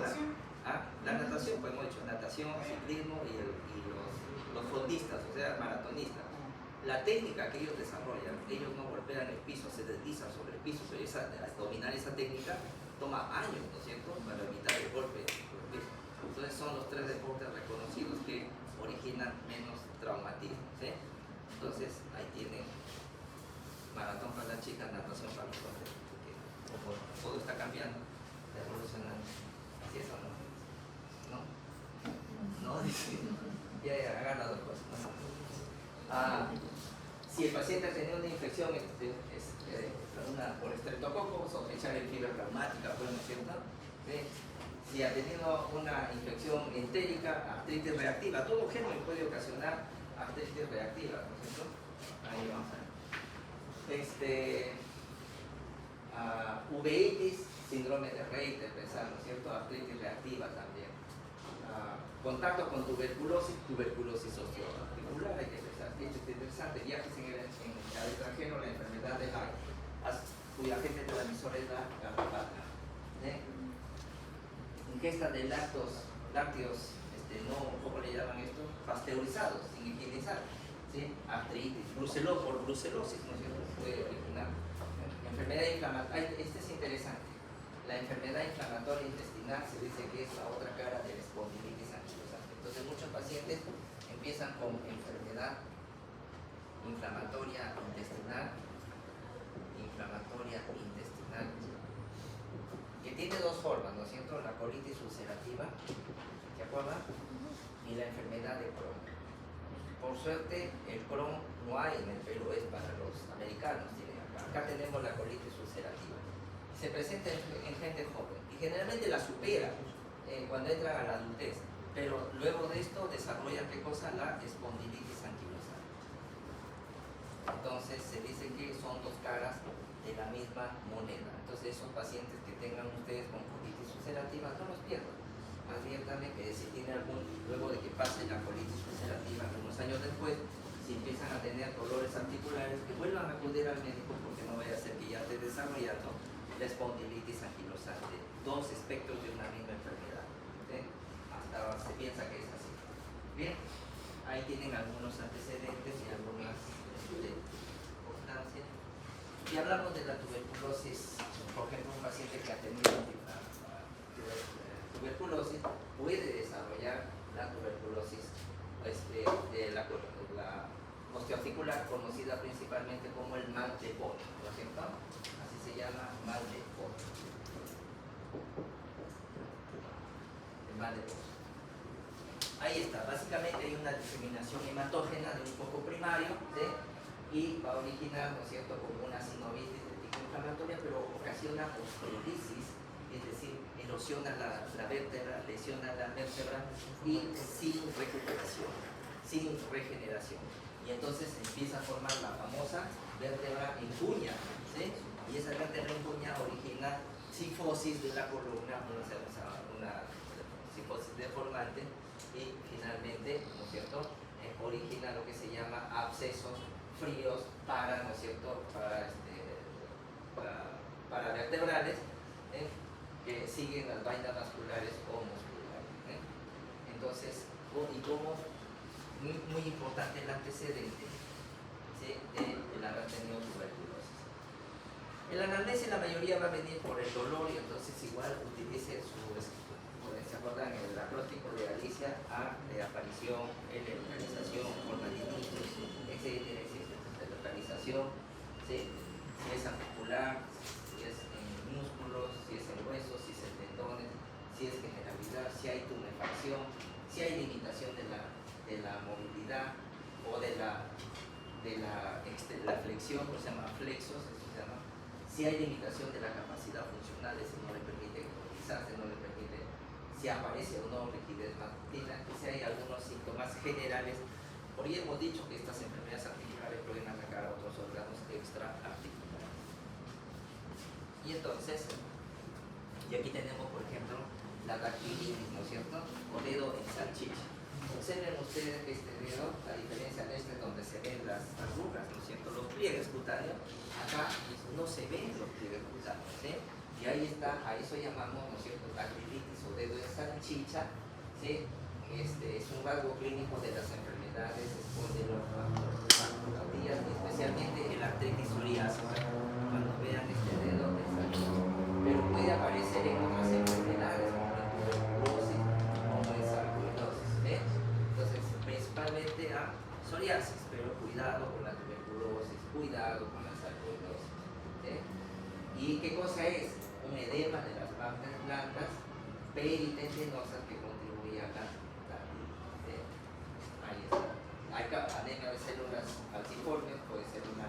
la natación, pues hemos dicho, natación, ciclismo y los fondistas, o sea, maratonistas. La técnica que ellos desarrollan, ellos no golpean el piso, se deslizan sobre el piso, pero dominar esa técnica toma años, ¿no es cierto?, para evitar el golpe sobre el piso. Entonces son los 3 deportes reconocidos que originan menos traumatismo, ¿sí? Entonces ahí tienen maratón para las chicas, natación para los hombres, porque como todo está cambiando, evolucionando, así es o no. No, dice, ya hagan las dos cosas, ¿no? Si el paciente ha tenido una infección por estreptococo, sospechar en fibra reumática, pues, ¿no es cierto?, ¿sí? Si ha tenido una infección entérica, artritis reactiva, todo germen puede ocasionar artritis reactiva, ¿no es cierto? Ahí vamos a ver. Uveitis, síndrome de Reiter, pensar, ¿no es cierto?, artritis reactiva también. Contacto con tuberculosis osteoarticular, hay que pensar, esto es interesante, viajes al extranjero, la enfermedad de Lyme, cuya agente transmisor es la garrapata. Ingesta de lácteos, ¿cómo le llaman esto?, pasteurizados, sin higienizar, ¿sí?, artritis, por brucelosis, ¿no es cierto?, puede originar. Enfermedad inflamatoria, este es interesante, la enfermedad inflamatoria intestinal se dice que es la otra cara de la espondilitis anquilosante. Entonces muchos pacientes empiezan con enfermedad inflamatoria intestinal, que tiene 2 formas, ¿no es cierto?, la colitis ulcerativa, ¿se acuerdan?, y la enfermedad de Crohn. Por suerte, el Crohn no hay en el Perú, es para los americanos, tienen acá. Acá tenemos la colitis ulcerativa. Se presenta en gente joven y generalmente la supera cuando entran a la adultez, pero luego de esto desarrolla, ¿qué cosa?, la espondilitis anquilosante. Entonces se dice que son 2 caras de la misma moneda. Entonces esos pacientes que tengan ustedes con colitis ulcerativa, no los pierdan. Adviértanme que si tiene luego de que pase la colitis ulcerativa, unos años después, si empiezan a tener dolores articulares, que vuelvan a acudir al médico, porque no vaya a ser que ya esté desarrollando la espondilitis anquilosante, 2 espectros de una misma enfermedad, ¿sí? Hasta ahora se piensa que es así. Bien, ahí tienen algunos antecedentes y algunas importancias. Y hablamos de la tuberculosis, por ejemplo, un paciente que ha tenido tuberculosis puede desarrollar la tuberculosis de la osteoarticular, conocida principalmente como el mal de Pott, ¿no es cierto? Así se llama, mal de Pott. El mal de Pott. Ahí está, básicamente hay una diseminación hematógena de un foco primario, ¿sí?, y va a originar, ¿no es cierto?, como una sinovitis de tipo inflamatoria, pero ocasiona osteolisis, es decir, erosiona la vértebra, lesiona la vértebra y sin recuperación. sin regeneración. Y entonces empieza a formar la famosa vértebra en cuña, ¿sí? Y esa vértebra en cuña origina cifosis de la columna, una cifosis deformante, y finalmente, ¿no es cierto?, origina lo que se llama abscesos fríos para, ¿no es cierto?, para vertebrales, que siguen las vainas vasculares o musculares. Entonces, y como muy importante el antecedente, ¿sí?, de haber tenido tuberculosis. En la anamnesis la mayoría va a venir por el dolor, y entonces igual utilice ¿se acuerdan? El acróstico de Alicia: A de aparición, L de localización, forma de inicio, etcétera, de localización, ¿sí? Si es articular, si es en músculos, si es en huesos, si es en tendones, si es generalidad, si hay tumefacción, si hay limitación de la movilidad o de la flexión, que se llama flexos, eso se llama. Si hay limitación de la capacidad funcional, si no le permite movilizarse, no le permite, si aparece o no rigidez matutina, que si hay algunos síntomas generales. Por ahí hemos dicho que estas enfermedades articulares pueden atacar a otros órganos extraarticulares. Y entonces, y aquí tenemos, por ejemplo, la dactilitis, ¿no es cierto?, o dedo en salchicha. Observen ustedes que este dedo, a diferencia de este donde se ven las arrugas, ¿no es cierto?, los pliegues cutáneos, acá no se ven los pliegues cutáneos, ¿sí? Y ahí está, a eso llamamos, ¿no es cierto?, dactilitis o dedo en salchicha, ¿sí? Es un rasgo clínico de las enfermedades espondilopáticas, especialmente el artritis psoriásica, cuando vean este dedo en salchicha. Pero puede aparecer en otras enfermedades, como en tuberculosis, como en sarcoidosis, ¿eh? Entonces, principalmente a psoriasis, pero cuidado con la tuberculosis, cuidado con la sarcoidosis, ¿eh? ¿Y qué cosa es? Un edema de las partes blancas peritendinosas que contribuye a la dactilitis. Ahí está. Hay anemia de células falciformes, puede ser una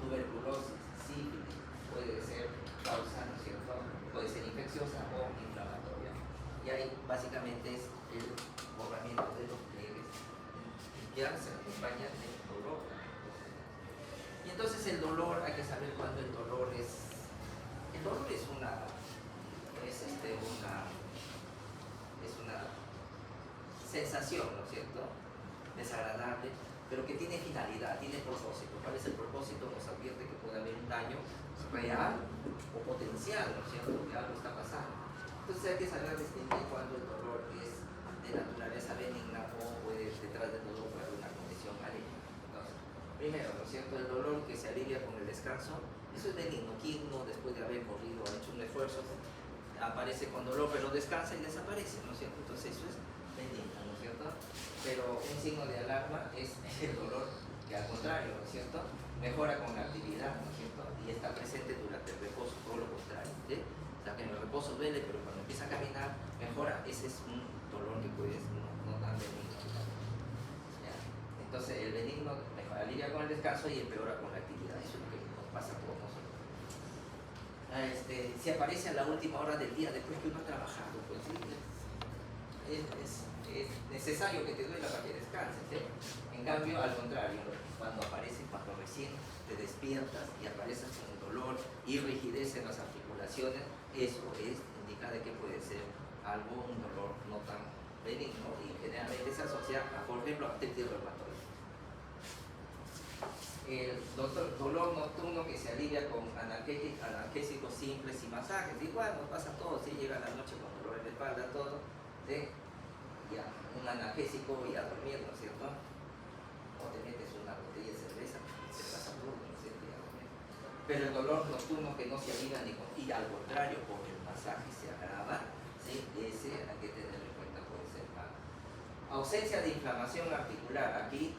tuberculosis, sífilis, puede ser causa, ¿no es cierto?, puede ser infecciosa o inflamatoria. Y ahí básicamente es el borramiento de los pliegues, que se acompaña del dolor. Y entonces el dolor, hay que saber cuándo el dolor es. El dolor es una sensación, ¿no es cierto?, desagradable, pero que tiene finalidad, tiene propósito. ¿Cuál es el propósito? Nos advierte que puede haber un daño real o potencial, ¿no es cierto?, que algo está pasando. Entonces hay que saber distinguir cuando el dolor es de naturaleza benigna o puede, detrás del dolor puede haber una condición maligna. Entonces, primero, ¿no es cierto?, el dolor que se alivia con el descanso, eso es benigno. ¿Quién no, después de haber corrido, ha hecho un esfuerzo, aparece con dolor, pero descansa y desaparece, ¿no es cierto? Entonces eso es benigno, ¿no es cierto? Pero un signo de alarma es el dolor, que al contrario, ¿no es cierto?, mejora con la actividad, ¿no es cierto?, y está presente durante el reposo, todo lo contrario, ¿sí? O sea, que en el reposo duele, pero cuando empieza a caminar, mejora. Ese es un dolor que puede ser no tan benigno, ¿ya? Entonces el benigno mejora, alivia con el descanso y empeora con la actividad. Eso es lo que nos pasa a todos nosotros. Si aparece a la última hora del día, después que uno ha trabajado, pues sí, es necesario que te duela para que descanses, ¿eh? En cambio, al contrario, cuando aparece, cuando recién te despiertas y apareces con dolor y rigidez en las articulaciones, eso indica de que puede ser algo, un dolor no tan benigno, y generalmente se asocia a, por ejemplo, artritis reumatoide. El dolor nocturno que se alivia con analgésicos simples y masajes, igual nos pasa a todos, ¿sí? Llega la noche con dolor en la espalda, todo, ¿sí? Ya, un analgésico y a dormir, ¿no es cierto? O te metes una botella de cerveza y se pasa todo, ¿no es cierto? Pero el dolor nocturno que no se alivia ni con, y al contrario, porque el masaje se agrava, ¿sí? Ese hay que tenerlo en cuenta, puede ser malo. Ausencia de inflamación articular. Aquí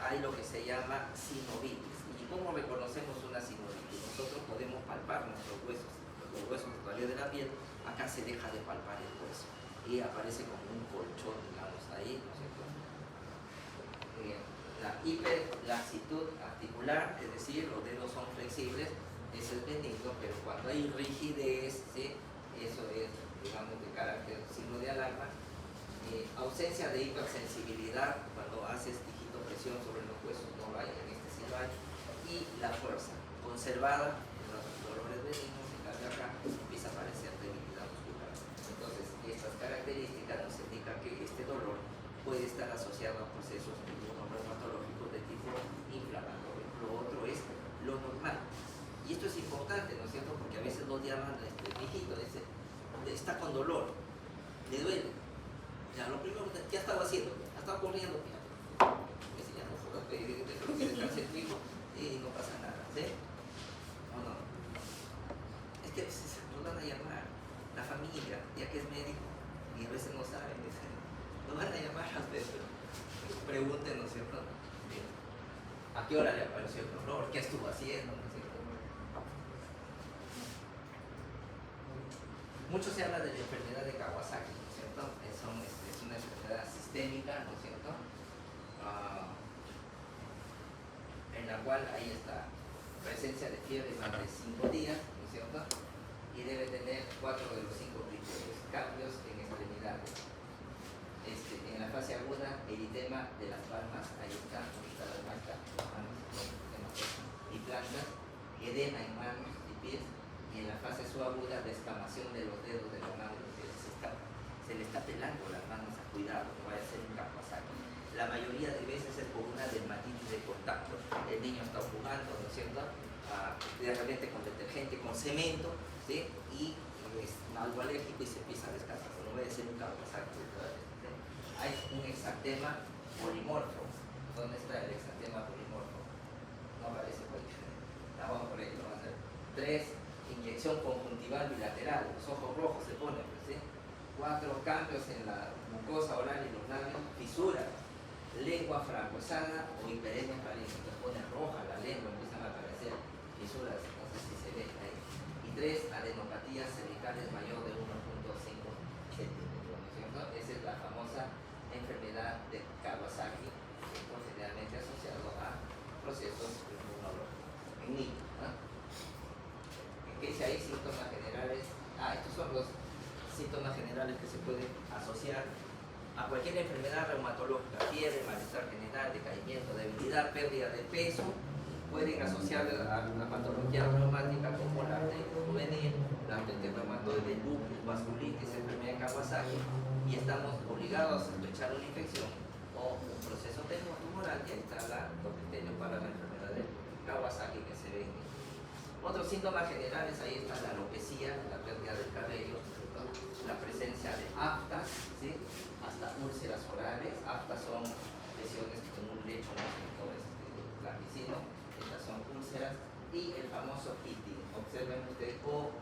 hay lo que se llama sinovitis. ¿Y cómo reconocemos una sinovitis? Nosotros podemos palpar nuestros huesos, los huesos totales de la piel. Acá se deja de palpar el hueso y aparece como un colchón, digamos, ahí, ¿no es cierto? La hiperlaxitud articular, es decir, los dedos son flexibles, eso es benigno, pero cuando hay rigidez, ¿sí?, eso es, digamos, de carácter signo de alarma. Ausencia de hipersensibilidad cuando haces digitopresión sobre los huesos, no lo hay, en este sí lo hay. Y la fuerza, conservada en los dolores benignos, en cambio acá empieza a aparecer debilidad muscular. Entonces, estas características nos indican que este dolor puede estar asociado a procesos reumatológicos de tipo inflamatorio. Lo otro es lo normal. Y esto es importante, ¿no es cierto? Porque a veces nos llaman, mijito, dice, está con dolor, le duele. Ya, lo primero que ha estado haciendo, ha estado corriendo, mira, si ya no jodas, que descanse tu hijo y no pasa nada, ¿sí? ¿O no? Es que nos van a llamar, la familia, ya que es médico, y a veces no saben, nos van a llamar a veces, pregunten, ¿no es cierto? ¿A qué hora le apareció el dolor? ¿Qué estuvo haciendo? ¿No es cierto? Mucho se habla de la enfermedad de Kawasaki, ¿no es cierto? Es una enfermedad sistémica, ¿no es cierto? En la cual ahí está presencia de fiebre más de 5 días, ¿no es cierto? Y debe tener 4 de los 5 criterios. Cambios en extremidades. En la fase aguda, eritema de las palmas, ahí está, está la marca, manos y plantas, edema en manos y pies. Y en la fase subaguda, descamación de los dedos de la mano y los pies. Se le está pelando las manos, a cuidado, no vaya a ser un Kawasaki. La mayoría de veces es por una dermatitis de contacto. El niño está jugando, ¿no es cierto? De repente con detergente, con cemento, ¿sí? Y es algo alérgico y se empieza a descansar. No vaya a ser un Kawasaki. ¿Sí? Hay un exantema polimorfo. ¿Dónde está el exantema polimorfo? No aparece por ahí. Vamos por ahí, lo vamos a hacer. 3. Inyección conjuntival bilateral, los ojos rojos se ponen, ¿sí? 4. Cambios en la mucosa oral y los labios, fisuras, lengua frangosada o hiperemia faríngea, se pone roja la lengua, empiezan a aparecer fisuras, no sé si se ve ahí. Y 3. Adenopatías cervicales mayor de 1.5 centímetros, ¿no es cierto? Esa es la famosa enfermedad de Kawasaki, generalmente asociado a procesos inmunológicos en niños, ¿no? Que dice ahí síntomas generales. Estos son los síntomas generales que se pueden asociar a cualquier enfermedad reumatológica: fiebre, malestar general, decaimiento, debilidad, pérdida de peso. Pueden asociar a una patología reumática como la artritis juvenil, la artritis reumatoide, lupus, vasculitis, enfermedad de Kawasaki, y estamos obligados a sospechar una infección o un proceso tumoral, que está los criterios para la enfermedad de Kawasaki que se ve en otros síntomas generales. Ahí está la alopecia, la pérdida del cabello, la presencia de aftas, ¿sí? Hasta úlceras orales. Aftas son lesiones con un lecho blanquecino, estas son úlceras. Y el famoso pitting, observen ustedes, o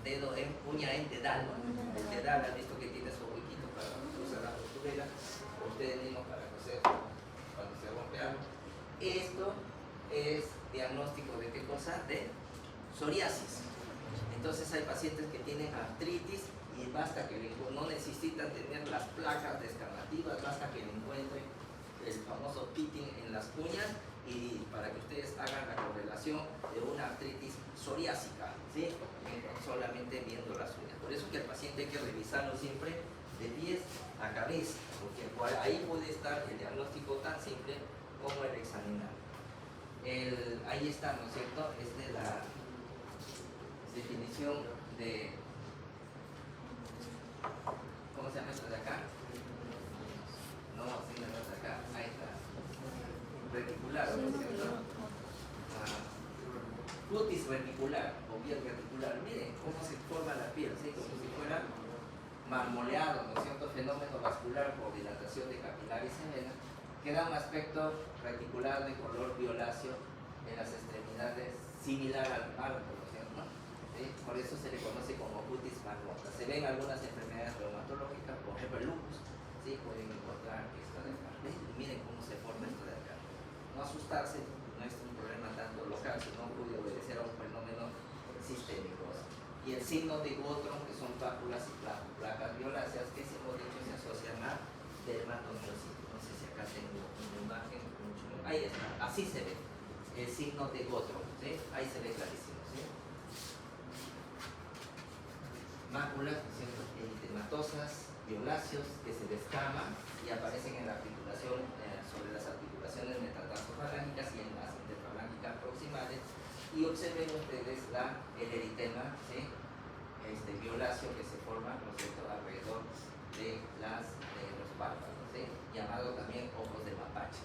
dedo en uña en dedal, ¿no? El dedal, han visto que tiene su huequito para usar la costurera, o ustedes mismos para coser cuando se rompe algo. Esto es diagnóstico de qué cosa? De psoriasis. Entonces hay pacientes que tienen artritis y basta que no necesitan tener las placas descamativas, basta que le encuentren el famoso pitting en las uñas, y para que ustedes hagan la correlación de una artritis psoriásica, ¿sí? Solamente viendo las uñas. Por eso que el paciente hay que revisarlo siempre de pies a cabeza, porque ahí puede estar el diagnóstico tan simple como el examinar. Ahí está, ¿no es cierto? Es de la definición de, ¿cómo se llama esto de acá? No, sí, no es de acá, ahí está. Reticular, ¿no es cierto? Cutis reticular o piel reticular. Miren cómo se forma la piel, ¿sí? Como si fuera marmoleado, ¿no es cierto? Fenómeno vascular por dilatación de capilares en vena, que da un aspecto reticular de color violáceo en las extremidades, similar al pardo, ¿no es cierto? ¿Sí? Por eso se le conoce como cutis marmota. Se ven algunas enfermedades reumatológicas, por ejemplo el lupus, ¿sí? Pueden encontrar esto de acá. ¿Sí? Miren cómo se forma esto de acá. No asustarse, no es un problema tanto local, sino puede obedecer a un fenómeno sistémico. Y el signo de Gottron, que son pápulas y placas violáceas, que hemos dicho se asocian a dermatomiositis. No sé si acá tengo una imagen, ahí está, así se ve el signo de Gottron, ¿sí? Ahí se ve clarísimo, ¿sí? Máculas, ¿cierto? Eritematosas, violáceos que se descaman y aparecen en la articulación, sobre las articulaciones metatarsofalángicas y en las interfalángicas proximales. Y observen ustedes el eritema, ¿sí? Violáceo que se forma, ¿no es cierto?, alrededor de los párpados, ¿sí?, llamado también ojos de mapache.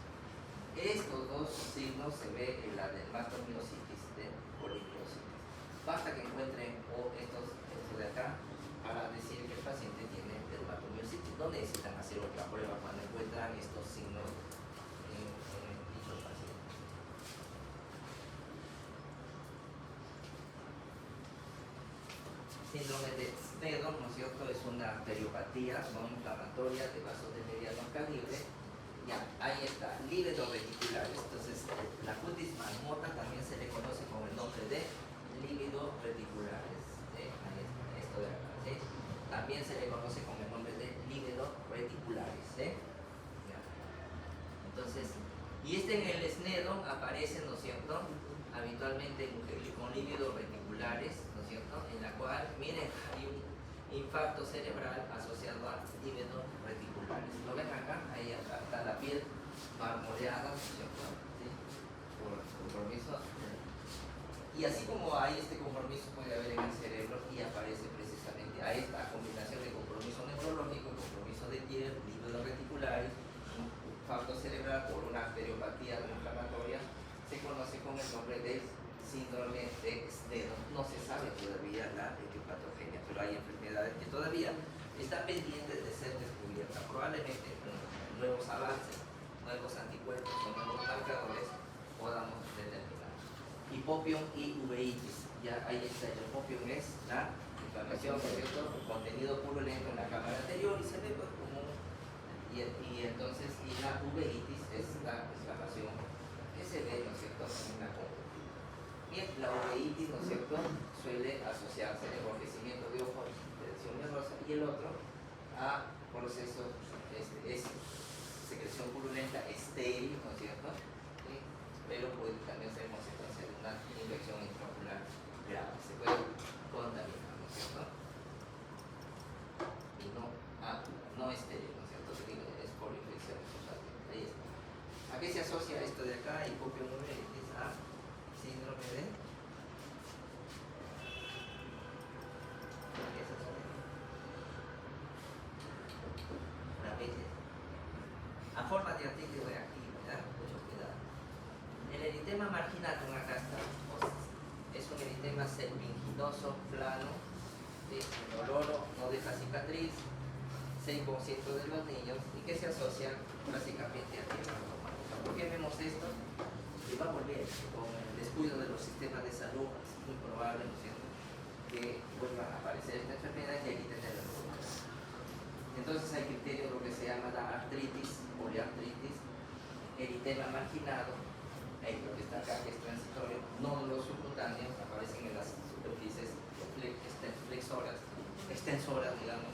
Estos dos signos se ve en la dermatomiositis, de polimiositis. Basta que encuentren estos de acá para decir que el paciente tiene dermatomiositis. No necesitan hacer otra prueba cuando encuentran estos signos en dichos pacientes. Síndrome de Sneddon, ¿no es cierto?, es una arteriopatía no inflamatoria de vasos de mediano calibre. Ya, ahí está, lívido reticular. Entonces, la cutis marmota también se le conoce con el nombre de lívido reticulares. ¿Sí? Ahí está, esto de acá. ¿Sí? También se le conoce con el nombre de lívido reticulares. ¿Sí? Ya. Entonces, y en el Sneddon aparece, ¿no es cierto?, habitualmente con lívidos reticulares, ¿no es cierto?, en la cual, miren, hay un infarto cerebral asociado a lívidos reticulares. ¿Lo ven acá? Ahí está la piel marmoleada, ¿no es cierto?, ¿sí?, por compromiso. Y así como hay este compromiso, puede haber en el cerebro y aparece precisamente a esta combinación de compromiso neurológico, compromiso de piel, lívidos reticulares, infarto cerebral por una arteriopatía no inflamatoria, se conoce con el nombre de síndrome de Sneddon. No se sabe todavía la etiopatogenia, pero hay enfermedades que todavía están pendientes de ser descubiertas. Probablemente con nuevos avances, nuevos anticuerpos o nuevos marcadores podamos determinar. Hipopión y uveitis. Ya ahí está, el hipopión es la inflamación, ¿no es cierto?, contenido purulento en la cámara anterior y se ve pues como entonces, y la uveitis es la inflamación que se ve, ¿no es cierto?, en la conjuntiva. Bien, la uveitis, ¿no es cierto?, suele asociarse al enrojecimiento de ojos, dirección nerviosa, y el otro a procesos, es secreción purulenta estéril, ¿no es cierto?, ¿sí?, pero puede también ser consecuencia de una infección intraocular grave. Se puede contaminar, ¿no es cierto?, y no estéril, ¿no es cierto?, es por infección. Ahí está. ¿A qué se asocia esto de acá? Hipopión uveitis a síndrome de... ¿A qué se asocia? Diabetes. A forma de artritis reactiva, ¿ya? Mucho cuidado. El eritema marginatum, acá está, es un eritema serpinginoso, plano, de indoloro, no deja cicatriz, 6% de los niños, y que se asocia básicamente a fiebre reumática. ¿Por qué vemos esto? Y va a volver con el descuido de los sistemas de salud. Es muy probable, ¿no es cierto?, que vuelva a aparecer esta enfermedad y hay que tenerla en cuenta. Entonces hay criterios, lo que se llama la artritis, poliartritis, eritema marginado, lo que está acá, que es transitorio, nódulos subcutáneos, aparecen en las superficies extensoras, digamos,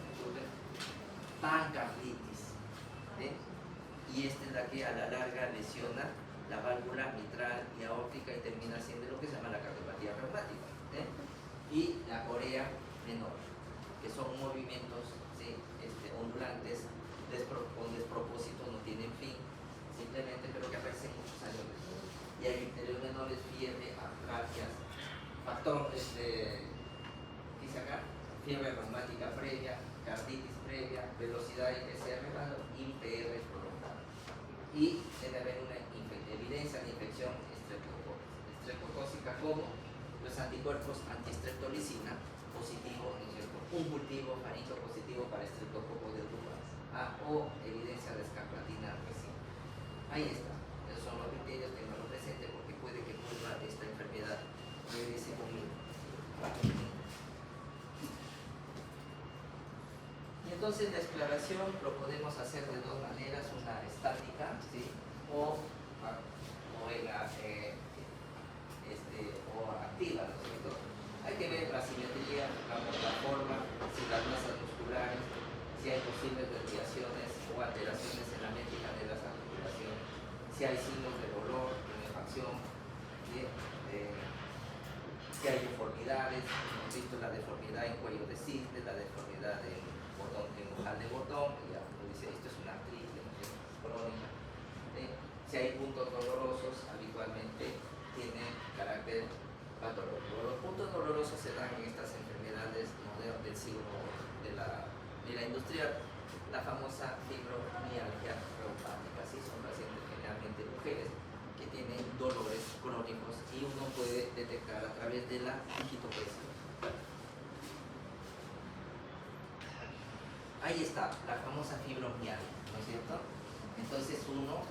pancarditis, ¿sí?, y esta es la que a la larga lesiona la válvula mitral y aórtica y termina siendo lo que se llama la cardiopatía reumática, ¿sí?, y la corea menor, que son movimientos, ¿sí?, ondulantes, con despropósito, no tienen fin, simplemente, pero que aparecen muchos años después. Y hay criterios menores, fiebre, atralgias, factores de, dice acá, fiebre reumática previa, carditis previa, velocidad y PCR elevado y PR prolongado. Y debe haber una evidencia de infección estreptocócica como los anticuerpos antistreptolicina positivo, ¿no es cierto?, un cultivo faringo positivo para estreptococo de Dumas, o evidencia de escarlatina reciente. Ahí está. Esos son los criterios, tenganlo presente porque puede que vuelva esta enfermedad regrese conmigo. Y entonces la exploración lo podemos hacer de dos maneras, una estática, ¿sí?, o activa, ¿no es cierto? Hay que ver la simetría, la forma, si las masas musculares, si hay posibles desviaciones o alteraciones en la métrica de las articulaciones, si hay signos de dolor, tumefacción, ¿sí?, si hay deformidades. Hemos visto la deformidad en cuello de cisne, la deformidad en al de botón, y ya uno dice, esto es una artritis, ¿no es cierto? Crónica. Si hay puntos dolorosos, habitualmente tienen carácter patológico. Los puntos dolorosos se dan en estas enfermedades modernas del siglo de la industrial, la famosa fibromialgia reumática. ¿Sí? Son pacientes generalmente mujeres que tienen dolores crónicos y uno puede detectar a través de la digitopresión. Ahí está, la famosa fibromialgia, ¿no es cierto? Entonces uno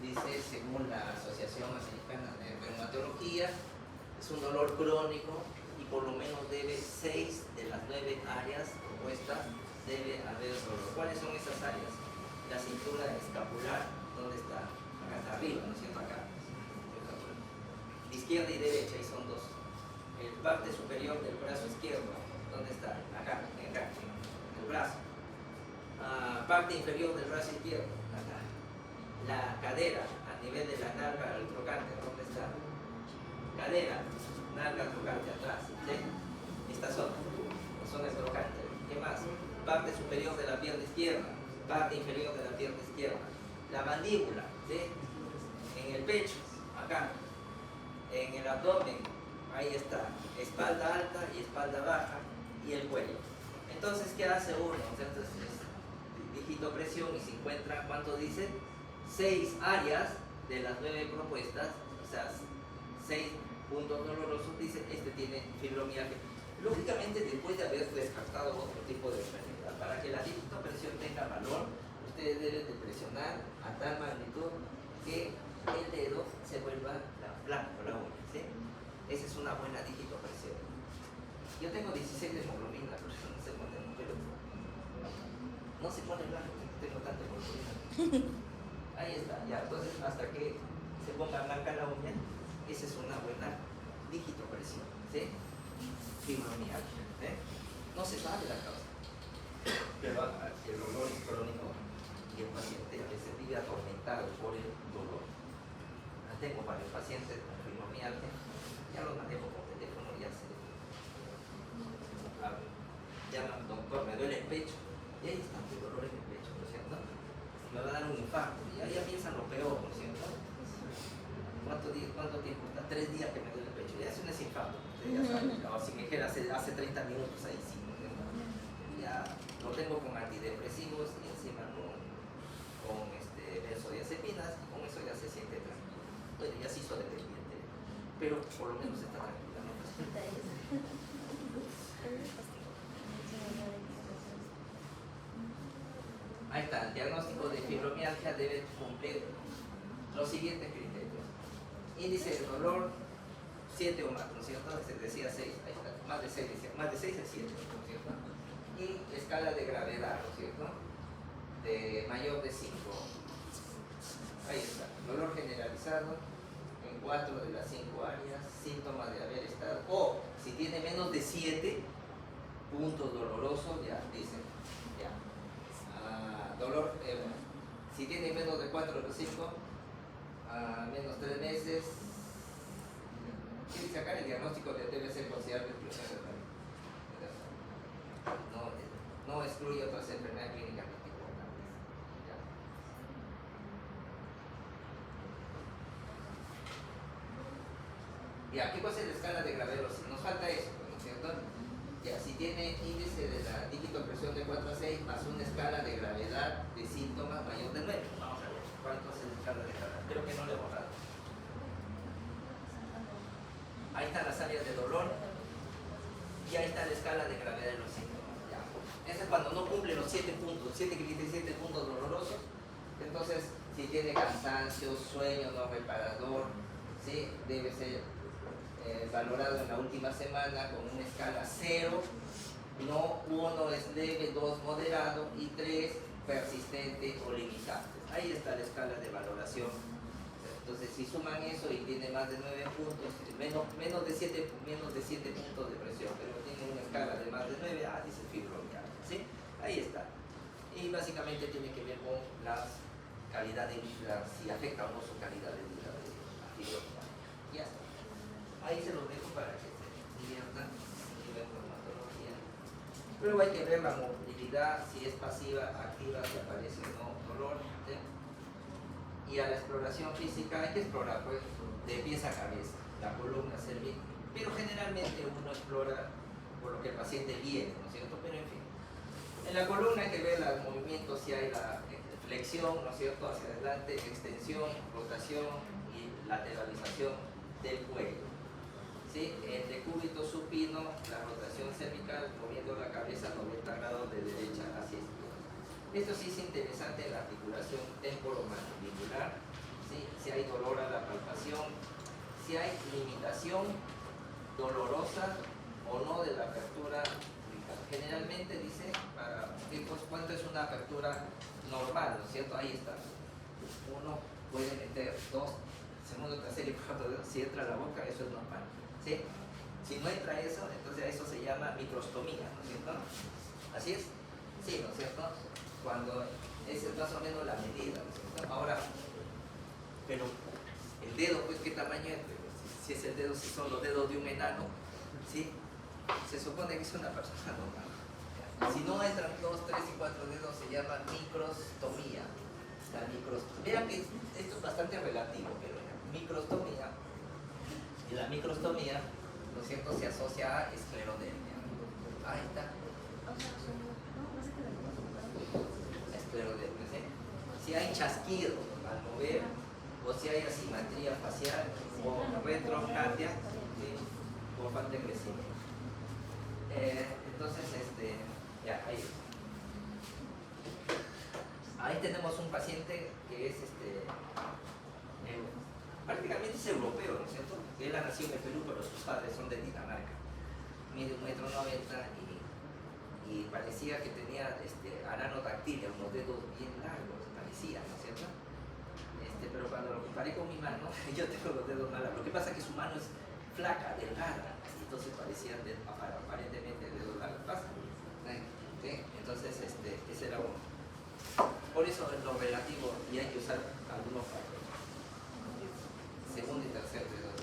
dice, según la Asociación Americana de Reumatología, es un dolor crónico y por lo menos debe 6 de las 9 áreas propuestas debe haber dolor. ¿Cuáles son esas áreas? La cintura escapular, ¿dónde está? Acá está arriba, ¿no es cierto? Acá. Izquierda y derecha, y son dos. El parte superior del brazo izquierdo, ¿dónde está? Acá, en el brazo. Parte inferior del brazo izquierdo, acá. La cadera, a nivel de la nalga al trocánter, ¿dónde está? Cadera, nalga al trocánter, atrás. ¿Sí? Estas son el trocánter. ¿Qué más? Parte superior de la pierna izquierda, parte inferior de la pierna izquierda. La mandíbula, ¿sí? En el pecho, acá. En el abdomen, ahí está. Espalda alta y espalda baja, y el cuello. Entonces, ¿qué hace uno? Entonces, digitopresión y se encuentra, ¿cuánto dice? 6 áreas de las 9 propuestas, o sea, 6 puntos dolorosos, dice, este tiene fibromialgia. Lógicamente, después de haber descartado otro tipo de enfermedad, para que la digitopresión tenga valor, ustedes deben de presionar a tal magnitud que el dedo se vuelva blanco, la uña, ¿sí? Esa es una buena digitopresión. Yo tengo 16 de hemoglobina, pero eso no se pone, pero no se pone blanco, tengo tanta hemoglobina. Ahí está, ya, entonces hasta que se ponga blanca la uña, esa es una buena digitopresión, ¿sí? Fibromialgia, ¿eh? No se sabe la causa, pero el dolor es crónico y el paciente a veces vive atormentado por el dolor. Tengo varios pacientes con fibromialgia, ya los manejo por teléfono, ya se llaman, doctor, me duele el pecho, y ahí está el dolor en el pecho, ¿no es cierto? Me va a dar un infarto, y ahí ya piensan lo peor, ¿no es cierto? ¿Cuánto tiempo está? 3 días que me duele el pecho, ya eso no es infarto, ya saben, o si me queda hace 30 minutos, ahí sí, ¿no? Ya lo tengo con antidepresivos y encima con benzodiazepinas, y con eso ya se siente tranquilo. Bueno, ya se hizo dependiente, pero por lo menos está tranquila, ¿no? Ahí está, el diagnóstico de fibromialgia debe cumplir los siguientes criterios. Índice de dolor 7 o más, ¿no es cierto? Se decía 6, ahí está, más de 6 es 7, ¿no es cierto? Y escala de gravedad, ¿no es cierto? De mayor de 5. Ahí está, dolor generalizado en 4 de las 5 áreas, síntomas de haber estado, o si tiene menos de 7 puntos dolorosos, ya dicen, ya. Dolor, si tiene menos de 4 de los 5, menos 3 meses, quiere sacar el diagnóstico de debe ser considerado exclusión de no excluye otras enfermedades clínicas importantes. Ya, ¿qué cosa es la escala de gravedad? Nos falta eso, ¿no es cierto? Ya, si tiene índice de la digitopresión de 4 a 6 más una escala de gravedad de síntomas mayor de 9. Vamos a ver, ¿cuánto es la escala de gravedad? Creo que no le he borrado. Ahí están las áreas de dolor y ahí está la escala de gravedad de los síntomas. Ya. Ese es cuando no cumple los 7 puntos, 7 puntos dolorosos. Entonces, si tiene cansancio, sueño no reparador, ¿sí? Debe ser valorado en la última semana con una escala 0, no 1 es leve, 2 moderado y 3 persistente o limitante. Ahí está la escala de valoración. Entonces, si suman eso y tiene más de 9 puntos, menos de 7 puntos de presión, pero tiene una escala de más de 9, dice fibromialgia, ¿sí? Ahí está. Y básicamente tiene que ver con la calidad de vida, si afecta o no su calidad de vida de la fibromialgia. Ya está. Ahí se los dejo para que se diviertan y vean reumatología. Luego hay que ver la movilidad. movilidad, si es pasiva, activa, si aparece o no dolor. ¿Sí? Y a la exploración física hay que explorar pues, de pies a cabeza, la columna cervical. Pero generalmente uno explora por lo que el paciente viene, ¿no es cierto? Pero en fin. En la columna hay que ver los movimientos, si hay la flexión, ¿no es cierto?, hacia adelante, extensión, rotación y lateralización del cuello. ¿Sí? En decúbito supino, la rotación cervical moviendo la cabeza 90 grados de derecha hacia izquierda. Esto sí es interesante en la articulación temporomandibular, ¿sí? Si hay dolor a la palpación, si hay limitación dolorosa o no de la apertura. Generalmente dice, para tipos, ¿cuánto es una apertura normal? ¿No es cierto? Ahí está. Uno puede meter dos, segundo, tercer y cuarto dedo. Si entra a la boca, eso es normal. ¿Sí? Si no entra eso, entonces eso se llama microstomía, ¿no es cierto? ¿Así es? Sí, ¿no es cierto? Cuando esa es más o menos la medida, ¿no es cierto? Ahora, pero el dedo, pues, ¿qué tamaño es? Si es el dedo, si son los dedos de un enano, ¿sí? Se supone que es una persona normal. Si no entran 2, 3 y 4 dedos, se llama microstomía. Vean que esto es bastante relativo, pero microstomía, y la microstomía, ¿no es cierto?, se asocia a esclerodermia. Ahí está. Esclerodermia, ¿sí? Si hay chasquido al mover, o si hay asimetría facial, o retrocratia, ¿sí?, o falta de crecimiento. Entonces, ya, ahí tenemos un paciente que es prácticamente es europeo, ¿no es cierto? Él ha nacido en Perú, pero sus padres son de Dinamarca. Mide 1,90 m y parecía que tenía aranodactilia, unos dedos bien largos, parecía, ¿no es cierto? Pero cuando lo comparé con mi mano, yo tengo los dedos más largos. Lo que pasa es que su mano es flaca, delgada, entonces parecían aparentemente dedos largos. ¿Sí? Entonces, ese era uno. Por eso en lo relativo, y hay que usar algunos factores. Segundo y tercer dedo.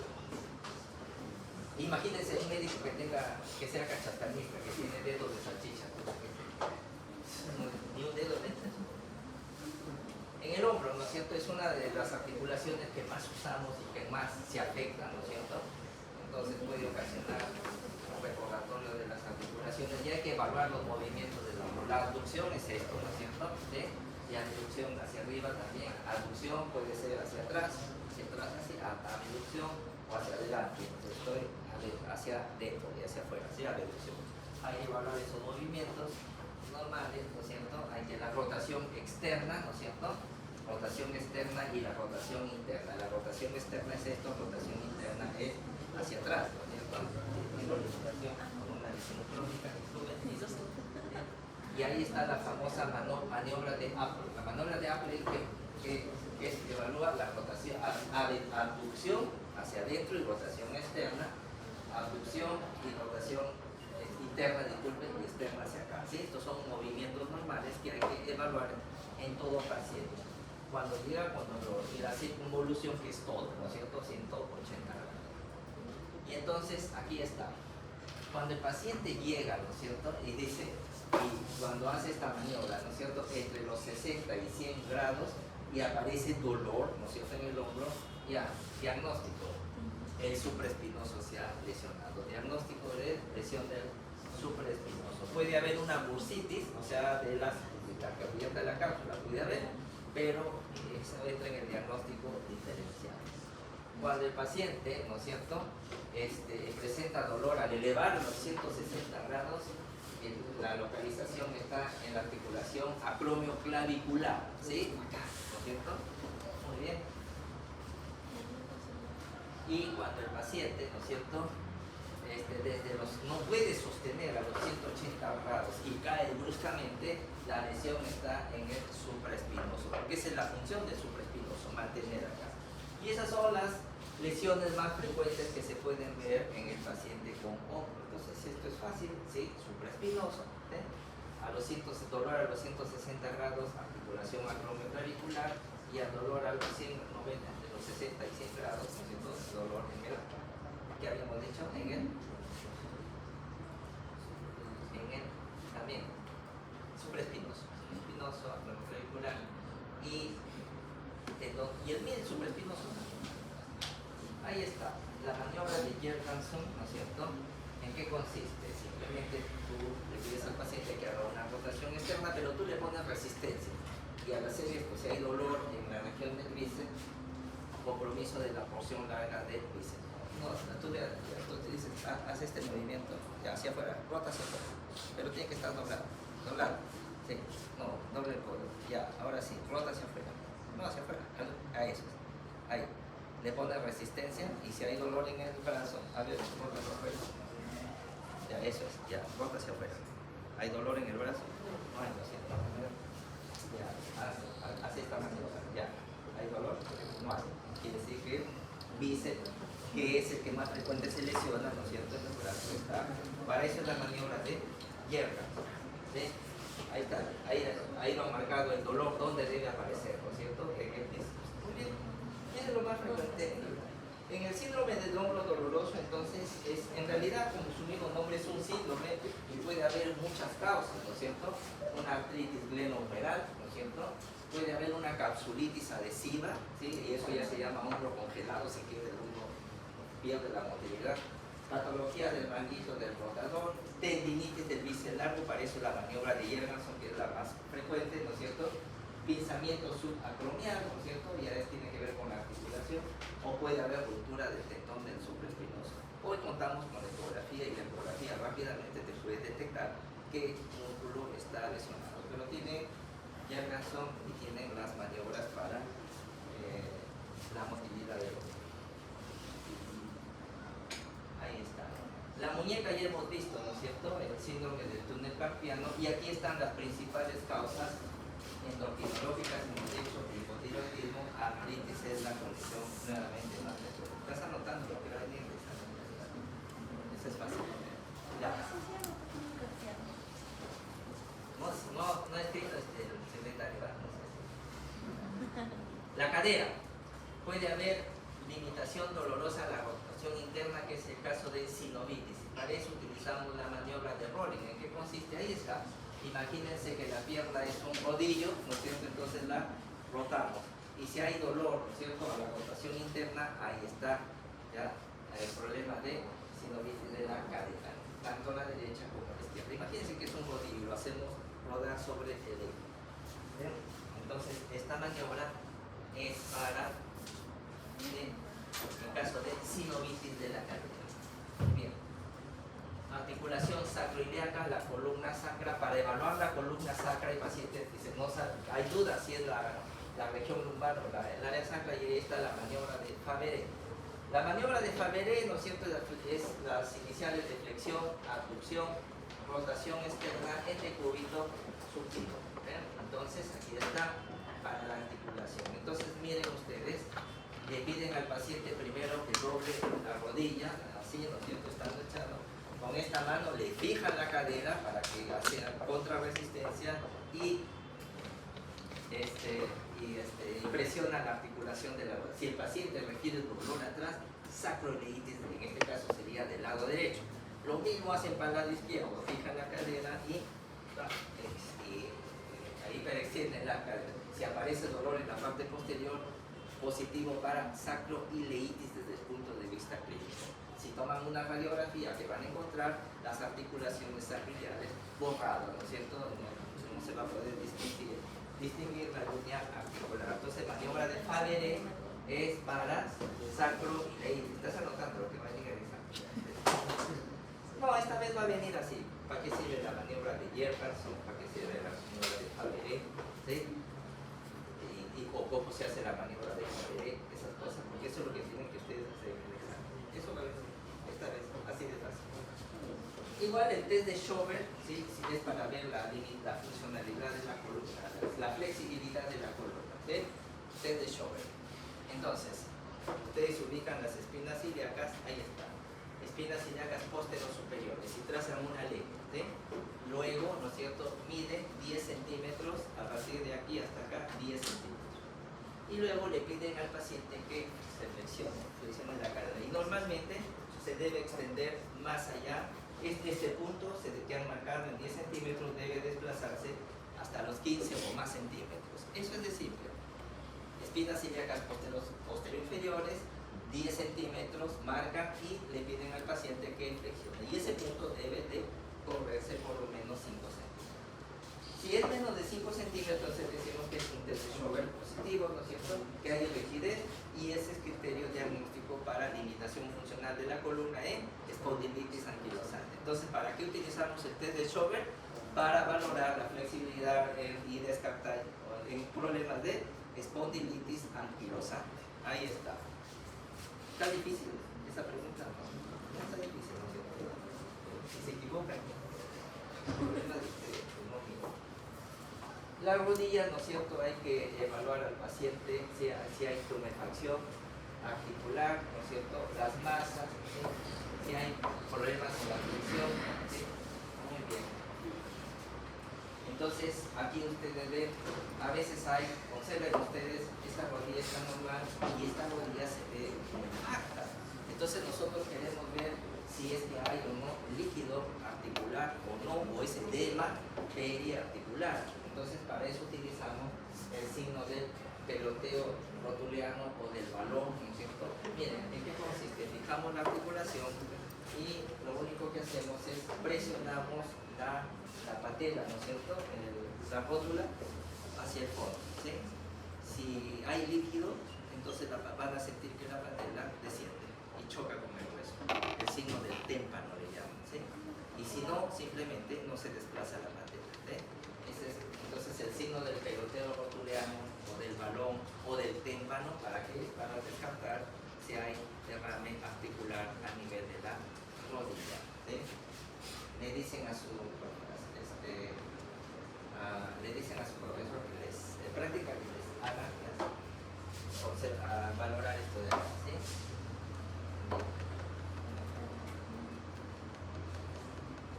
Imagínense un médico que sea cachastanista, que tiene dedos de salchicha. Ni un dedo menos. En el hombro, ¿no es cierto? Es una de las articulaciones que más usamos y que más se afecta, ¿no es cierto? Entonces puede ocasionar un recordatorio de las articulaciones y hay que evaluar los movimientos del hombro. La abducción es esto, ¿no es cierto? ¿Sí? Y abducción hacia arriba también. Abducción puede ser hacia atrás, hacia abducción o hacia adelante. Entonces estoy hacia dentro y hacia afuera, hacia abducción. Hay que evaluar esos movimientos normales, ¿no es cierto? Hay que la rotación externa, ¿no es cierto? Rotación externa y la rotación interna. La rotación externa es esto, rotación interna es hacia atrás, ¿no es cierto? Con una lesión crónica que sube. Y ahí está la famosa maniobra de Apple. La maniobra de Apple que evalúa la rotación, abducción hacia adentro y rotación externa, abducción y rotación interna, disculpen, y externa hacia acá. ¿Sí? Estos son movimientos normales que hay que evaluar en todo paciente. Cuando llega con dolor y la circunvolución, que es todo, ¿no es cierto? 180 grados. Y entonces, aquí está. Cuando el paciente llega, ¿no es cierto? Y dice, y cuando hace esta maniobra, ¿no es cierto? Entre los 60 y 100 grados y aparece dolor, ¿no es cierto? En el hombro, ya, diagnóstico. El supraespinoso se ha lesionado. Diagnóstico de lesión del supraespinoso. Puede haber una bursitis, o sea, de la cubierta de la cápsula, puede haber, pero eso entra en el diagnóstico diferencial. Cuando el paciente, ¿no es cierto?, presenta dolor al elevar los 160 grados, la localización está en la articulación acromioclavicular, ¿sí? Acá, ¿no es cierto? Muy bien. Y cuando el paciente, ¿no es cierto?, no puede sostener a los 180 grados y cae bruscamente, la lesión está en el supraespinoso, porque esa es la función del supraespinoso, mantener acá. Y esas son las lesiones más frecuentes que se pueden ver en el paciente con hombro. Entonces esto es fácil, ¿sí? Supraespinoso, ¿sí? Dolor a los 160 grados, articulación acromioclavicular, y al dolor a los 190, de los 60 y 100 grados, ¿no es cierto? Dolor en el, ¿qué habíamos dicho? En el también y el MIDE supraespinoso. Ahí está, la maniobra de Yerganson, ¿no es cierto? ¿En qué consiste? Simplemente tú le pides al paciente que haga una rotación externa, pero tú le pones resistencia. Y al hacer esto, si hay dolor en la región del bíceps, compromiso de la porción larga del bíceps. No, tú te dices, haz este movimiento, ya hacia afuera, rota hacia afuera, pero tiene que estar doblado, sí, no, doble el codo, ya, ahora sí, rota hacia afuera, no hacia afuera, a eso, ahí, le pones resistencia y si hay dolor en el brazo, a ver, rota hacia afuera, ya, eso es, ya, rota hacia afuera, hay dolor en el brazo, no hay, lo siento, ya, hace esta maniobra, ya, hay dolor, no hay, quiere decir que bíceps, que es el que más frecuente se lesiona, ¿no es cierto? En el brazo está. Para eso es la maniobra de Yerganson, ¿sí? Ahí está, ahí lo han marcado el dolor, dónde debe aparecer, ¿no es cierto? En el bíceps. Muy bien, ¿qué es lo más frecuente? En el síndrome del hombro doloroso, entonces, en realidad, como su mismo nombre, es un síndrome y puede haber muchas causas, ¿no es cierto? Una artritis glenohumeral, ¿no es cierto? Puede haber una capsulitis adhesiva, ¿sí? Y eso ya se llama hombro congelado, si quiere uno pierde la motilidad. Patología del manguito del rotador, tendinitis del bíceps largo, para eso la maniobra de Yerganson, que es la más frecuente, ¿no es cierto? Pinzamiento subacromial, ¿no es cierto? Ya tiene que ver con la articulación, o puede haber ruptura del tendón del supraespinoso. Hoy contamos con la ecografía y la ecografía rápidamente te puede detectar que el músculo está lesionado, pero tiene Yerganson y tienen las maniobras para la motilidad del hombro. Ahí está. La muñeca ya hemos visto, ¿no es cierto? El síndrome del túnel carpiano, y aquí están las principales causas endocrinológicas, hemos dicho, hipotiroidismo, artritis es la condición nuevamente más frecuente. ¿Estás anotando lo que va a venir? Eso es fácil. Ya. No he escrito el secretario, ¿verdad? La cadera. Puede haber limitación dolorosa a la rotación interna, que es el caso de sinovitis. Para eso utilizamos la maniobra de rolling. ¿En qué consiste? Ahí está. Imagínense que la pierna es un rodillo, ¿no es cierto? Entonces la rotamos. Y si hay dolor, ¿no es cierto?, a la rotación interna, ahí está ya el problema de sinovitis de la cadera, tanto la derecha como la izquierda. Imagínense que es un rodillo, lo hacemos rodar sobre el eje. Entonces, esta maniobra es para el caso de sinovitis de la cadera. Bien. Articulación sacroiliaca, la columna sacra. Para evaluar la columna sacra, el paciente dice, no hay duda si es la región lumbar o el área sacra, y ahí está la maniobra de Faberé. La maniobra de Faberé, ¿no es cierto?, es las iniciales de flexión, abducción, rotación externa en decúbito subtipo. Entonces, aquí está para la articulación. Entonces, miren ustedes, le piden al paciente primero que doble la rodilla, así, ¿no es cierto?, estando echado. Con esta mano le fijan la cadera para que haga contrarresistencia y presiona la articulación de la rodilla. Si el paciente requiere dolor atrás, sacroileitis, en este caso sería del lado derecho. Lo mismo hacen para el lado izquierdo, fijan la cadera y hiperextienden la cadera. Si aparece dolor en la parte posterior, positivo para sacroileitis desde el punto de vista clínico. Si toman una radiografía, que van a encontrar las articulaciones sacroiliares borradas, ¿no es cierto? No se va a poder distinguir la línea articular. Entonces, maniobra de Faberé es para sacroileitis. ¿Estás anotando lo que va a llegar exactamente? No, esta vez va a venir así. ¿Para qué sirve la maniobra de Yerganson? ¿Para qué sirve la maniobra de Faberé? ¿Sí? Y cómo se hace la maniobra de Faberé, esas cosas, porque eso es lo que tienen que ustedes hacer en el examen. Eso va a venir esta vez, así de fácil. Igual el test de Schober, ¿sí? Es para ver la funcionalidad de la columna, la flexibilidad de la columna, ¿sí? Test de Schober. Entonces, ustedes ubican las espinas ilíacas, ahí está. Espinas ilíacas postero-superiores y trazan una línea, ¿sí? Luego, ¿no es cierto?, mide 10 centímetros, a partir de aquí hasta acá, 10 centímetros. Y luego le piden al paciente que se flexione la cadera. Y normalmente se debe extender más allá. Este punto que han marcado en 10 centímetros debe desplazarse hasta los 15 o más centímetros. Eso es de simple. espinas ilíacas posterior inferiores, 10 centímetros, marcan y le piden al paciente que flexione. Y ese punto debe de correrse por lo menos 5 centímetros. Si es menos de 5 centímetros, entonces decimos que es un test de Schober positivo, ¿no es cierto? Que hay rigidez, y ese es criterio diagnóstico para limitación funcional de la columna en espondilitis anquilosante. Entonces, ¿para qué utilizamos el test de Schober? Para valorar la flexibilidad y descartar en problemas de espondilitis anquilosante. Ahí está. ¿Está difícil esa pregunta? No, no está difícil, ¿no es cierto? Si se equivocan, problemas de la rodilla, ¿no es cierto? Hay que evaluar al paciente si hay tumefacción articular, ¿no es cierto? Las masas, ¿sí? Si hay problemas con la flexión, ¿sí? Muy bien. Entonces, aquí ustedes ven, a veces observen ustedes, esta rodilla está normal y esta rodilla se ve compacta. Entonces nosotros queremos ver si es que hay o no líquido articular o no, o es edema periarticular. Entonces, para eso utilizamos el signo del peloteo rotuliano o del balón, ¿no es cierto? Miren, ¿en qué consiste? Fijamos la articulación y lo único que hacemos es presionamos la patela, ¿no es cierto? La rótula hacia el fondo, ¿sí? Si hay líquido, entonces van a sentir que la patela desciende y choca con el hueso. El signo del témpano le llaman, ¿sí? Y si no, simplemente no se desplaza la patela, ¿sí? Entonces el signo del peloteo rotuliano o del balón o del témpano, ¿para qué? Para descartar si hay derrame articular a nivel de la rodilla, ¿sí? Le dicen a su profesor que les práctica que les haga valorar esto de acá, ¿sí?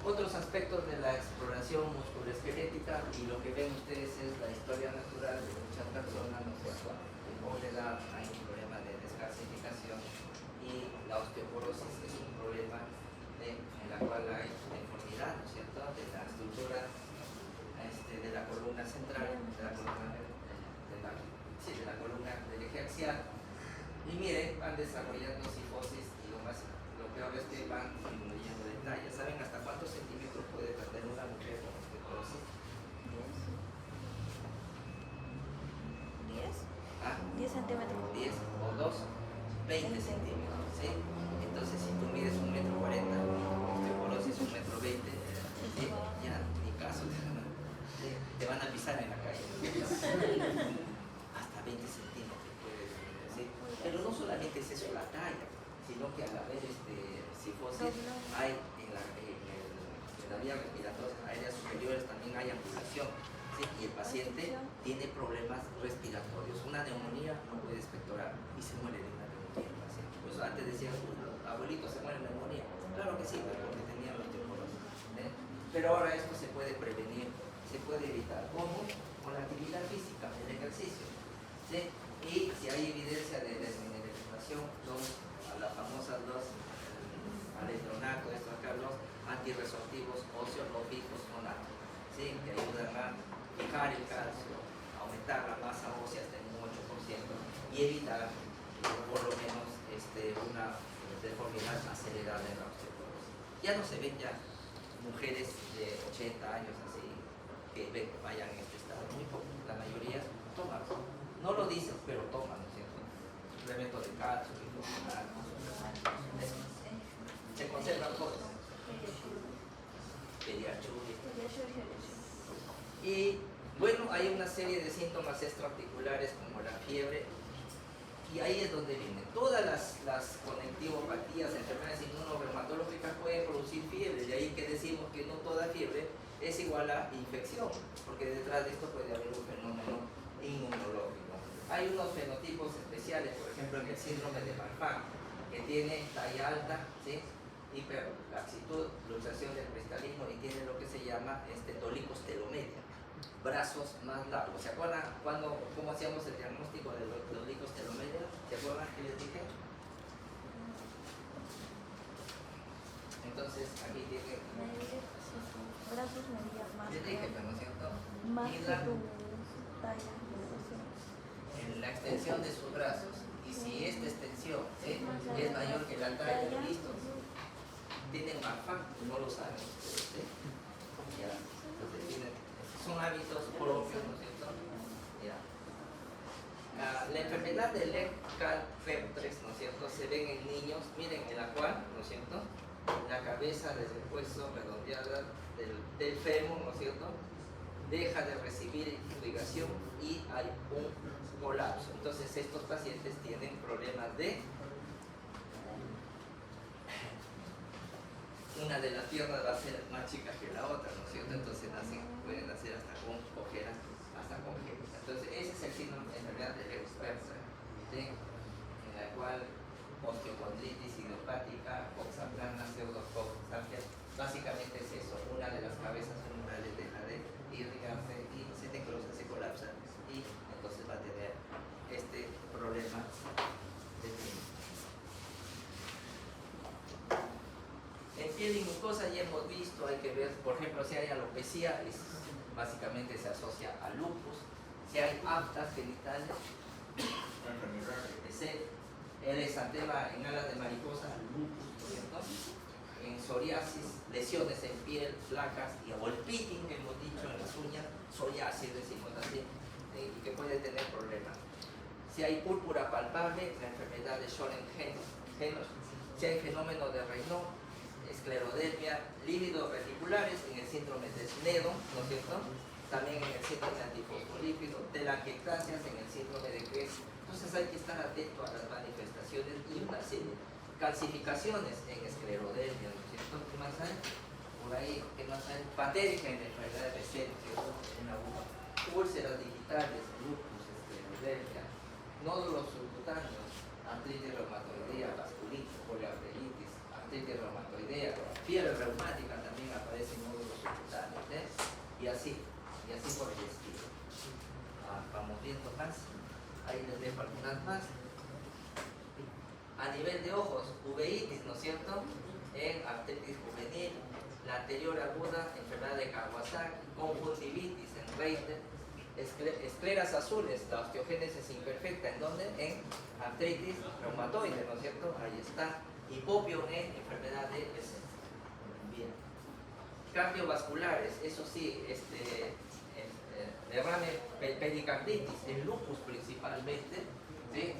Otros aspectos de la exploración musculoesquelética, y lo que ven ustedes es la historia natural de muchas personas, ¿no es cierto? Como la edad hay un problema de descalcificación y la osteoporosis es un problema en la cual hay deformidad, ¿no es cierto?, de la estructura de la columna central, de la columna del eje axial. Y miren, van desarrollando cifosis y lo peor es que van disminuyendo de talla. ¿Saben hasta cuántos centímetros puede perder una mujer con osteoporosis? 10. ¿Ah? 10 centímetros. 10 o 2, 20 centímetros, ¿sí? Entonces, si tú mides 1,40 m, osteoporosis 1,20 m, ¿sí? Ya, ni caso, te van a pisar en la calle. Hasta 20 centímetros puede ser, ¿sí? Pero no solamente es eso la talla, sino que al haber cifosis hay en la vía respiratoria, áreas superiores también hay ambulación, ¿sí? Y el paciente tiene problemas respiratorios. Una neumonía no puede expectorar y se muere de una neumonía el paciente. Pues antes decían, abuelito, se muere de neumonía. Claro que sí, porque tenía osteoporosis, ¿eh? Pero ahora esto se puede prevenir, se puede evitar. ¿Cómo? Con la actividad física, el ejercicio, ¿sí? Y si hay evidencia de desmineralización, las famosas aletronato, estos acá, los antirresortivos óseos o bifosphonato, ¿sí? Que ayudan a fijar el calcio, aumentar la masa ósea hasta en un 8% y evitar por lo menos una deformidad acelerada en la osteoporosis. Ya no se ven ya mujeres de 80 años así que vayan en este estado, muy poco, la mayoría toman, no lo dicen, pero toman, ¿no es cierto? Suplemento de calcio, bifosphonato, se conservan todos. Pediatría. Y bueno, hay una serie de síntomas extraarticulares como la fiebre, y ahí es donde vienen todas las conectivopatías, enfermedades inmunorreumatológicas pueden producir fiebre, de ahí que decimos que no toda fiebre es igual a infección, porque detrás de esto puede haber un fenómeno inmunológico. Hay unos fenotipos especiales, por ejemplo en el síndrome de Marfan, que tiene talla alta, ¿sí? Hiperlaxitud, luxación del cristalino y tiene lo que se llama dolicostelomedia, brazos más largos. ¿Se acuerdan cómo hacíamos el diagnóstico de dolicostelomedia? ¿Se acuerdan que les dije? Entonces aquí tiene brazos medias más. Les dije, ¿no es cierto? Más y que la, tu talla. el la extensión de sus brazos. Y si esta extensión es mayor que la talla, listo, tienen Marfan, no lo saben ustedes. Ya. Entonces, son hábitos propios, ¿no es cierto? Ya. La enfermedad de Lecq-Calvé-3, ¿no es cierto? Se ven en niños, miren, en la cual, ¿no es cierto? La cabeza desde el hueso redondeada del fémur, ¿no es cierto? Deja de recibir irrigación y hay un colapso. Entonces estos pacientes tienen problemas de una de las piernas va a ser más chica que la otra, ¿no es cierto? Entonces pueden nacer hasta con ojeras, hasta congénitas. Entonces ese es el síndrome de enfermedad de Lecq-Calvé, ¿sí? En la cual osteocondritis idiopática, coxaplana, pseudocoxalgia, básicamente es eso, una de las cabezas umbrales deja de irrigarse y se necrosa, se colapsa y entonces va a tener este problema de tiempo. En piel y mucosa ya hemos visto, hay que ver, por ejemplo, si hay alopecia, básicamente se asocia a lupus, si hay aftas genitales, el exantema en alas de mariposa, lupus, ¿no es cierto? En psoriasis, lesiones en piel, placas, o el pitting que hemos dicho en las uñas, psoriasis decimos así, y que puede tener problemas. Si hay púrpura palpable, la enfermedad de Sjögren-Genos, si hay fenómeno de Raynaud, esclerodermia, lívidos reticulares en el síndrome de Sneddon, ¿no es cierto? También en el síndrome antifosfolípido, telangiectasias en el síndrome de Graves. Entonces hay que estar atento a las manifestaciones y una serie de calcificaciones en esclerodermia, ¿no es cierto? ¿Qué más hay? Por ahí, ¿qué más hay? Patérica en la enfermedad de Bechet, en la uva. Úlceras digitales, lupus, esclerodermia, nódulos subcutáneos, artritis reumatoidea, vasculitis, poliarteritis, artritis reumatoidea, fiebre reumática también aparecen nódulos subcutáneos, y así por el estilo. Vamos viendo más, ahí les dejo algunas más. A nivel de ojos, uveitis, ¿no es cierto? En artritis juvenil, la anterior aguda, enfermedad de Kawasaki, conjuntivitis en Reiter, escleras azules, la osteogénesis imperfecta, ¿en dónde? En artritis reumatoide, ¿no es cierto? Ahí está. Hipopio en enfermedad de Bechet. Bien. Cardiovasculares, eso sí, derrame pericarditis, el lupus principalmente, ¿sí?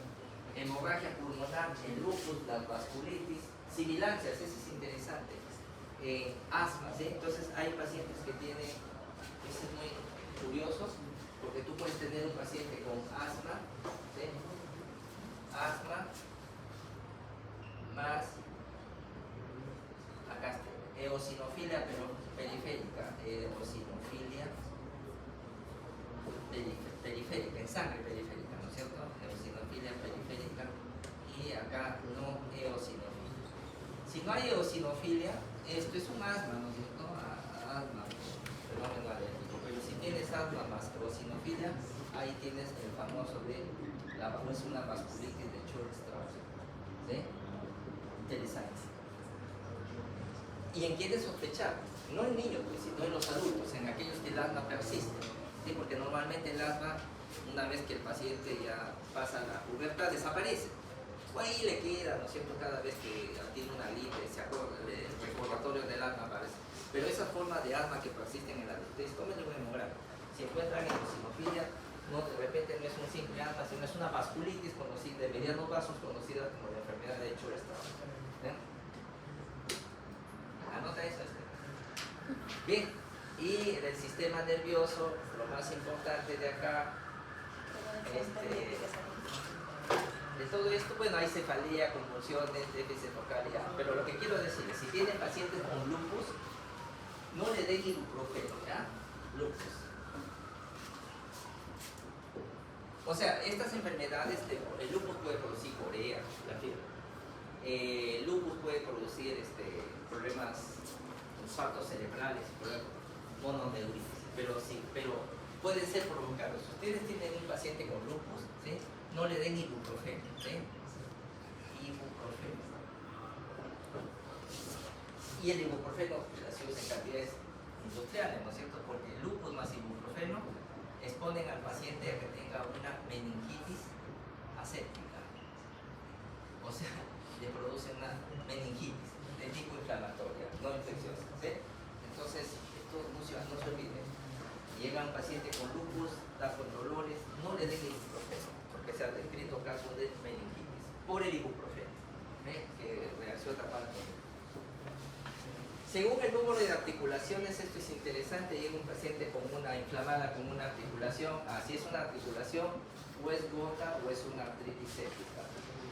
Hemorragia pulmonar, el lupus, las vasculitis, sibilancias, eso es interesante, asma, ¿sí? Entonces hay pacientes que tienen, eso es muy curioso, porque tú puedes tener un paciente con asma, ¿sí? Asma, más, acá está, eosinofilia pero periférica, eosinofilia periférica, en sangre periférica, ¿no es cierto? Eosinofilia periférica y acá no eosinofilia. Si no hay eosinofilia, esto es un asma, ¿no es cierto? Asma, fenómeno alérgico, pero si tienes asma más eosinofilia, ahí tienes el famoso es una vasculitis de Church-Strauss, ¿sí? Interesante. ¿Y en quiénes sospechar? No en niños, pues, sino en los adultos, en aquellos que el asma persiste. ¿Sí? Porque normalmente el asma, una vez que el paciente ya pasa la pubertad, desaparece. O ahí le queda, ¿no es cierto? Cada vez que tiene una gripe, se acuerda, el recordatorio del asma aparece. Pero esas formas de asma que persisten en la adultez, tómenle un hemograma. Si encuentran eosinofilia, no, de repente no es un simple asma, sino es una vasculitis conocida, de medianos vasos conocida como la enfermedad de Church-Strauss. Anota eso. Bien, y del sistema nervioso, lo más importante de acá, de todo esto, bueno, hay cefalea, convulsiones, déficit focal, ya. Pero lo que quiero decir es, si tienen pacientes con lupus, no le den ibuprofeno, ¿ya? Lupus. O sea, estas enfermedades, el lupus puede producir corea, la fiebre. El lupus puede producir problemas, infartos cerebrales, mononeuritis, pero pueden ser provocados. Si ustedes tienen un paciente con lupus, ¿sí? No le den ibuprofeno, ¿sí? Ibuprofeno. Y el ibuprofeno se usa en cantidades industriales, ¿no es cierto? Porque el lupus más ibuprofeno exponen al paciente a que tenga una meningitis aséptica. O sea, le produce una meningitis de tipo inflamatoria, no infecciosa. ¿Sí? Entonces, esto no se olvide. Llega un paciente con lupus, está con dolores, no le den ibuprofeno, porque se han descrito casos de meningitis por el ibuprofeno, que reacciona para todo. Según el número de articulaciones, esto es interesante, llega un paciente con una inflamada con una articulación, si es una articulación o es gota o es una artritis séptica.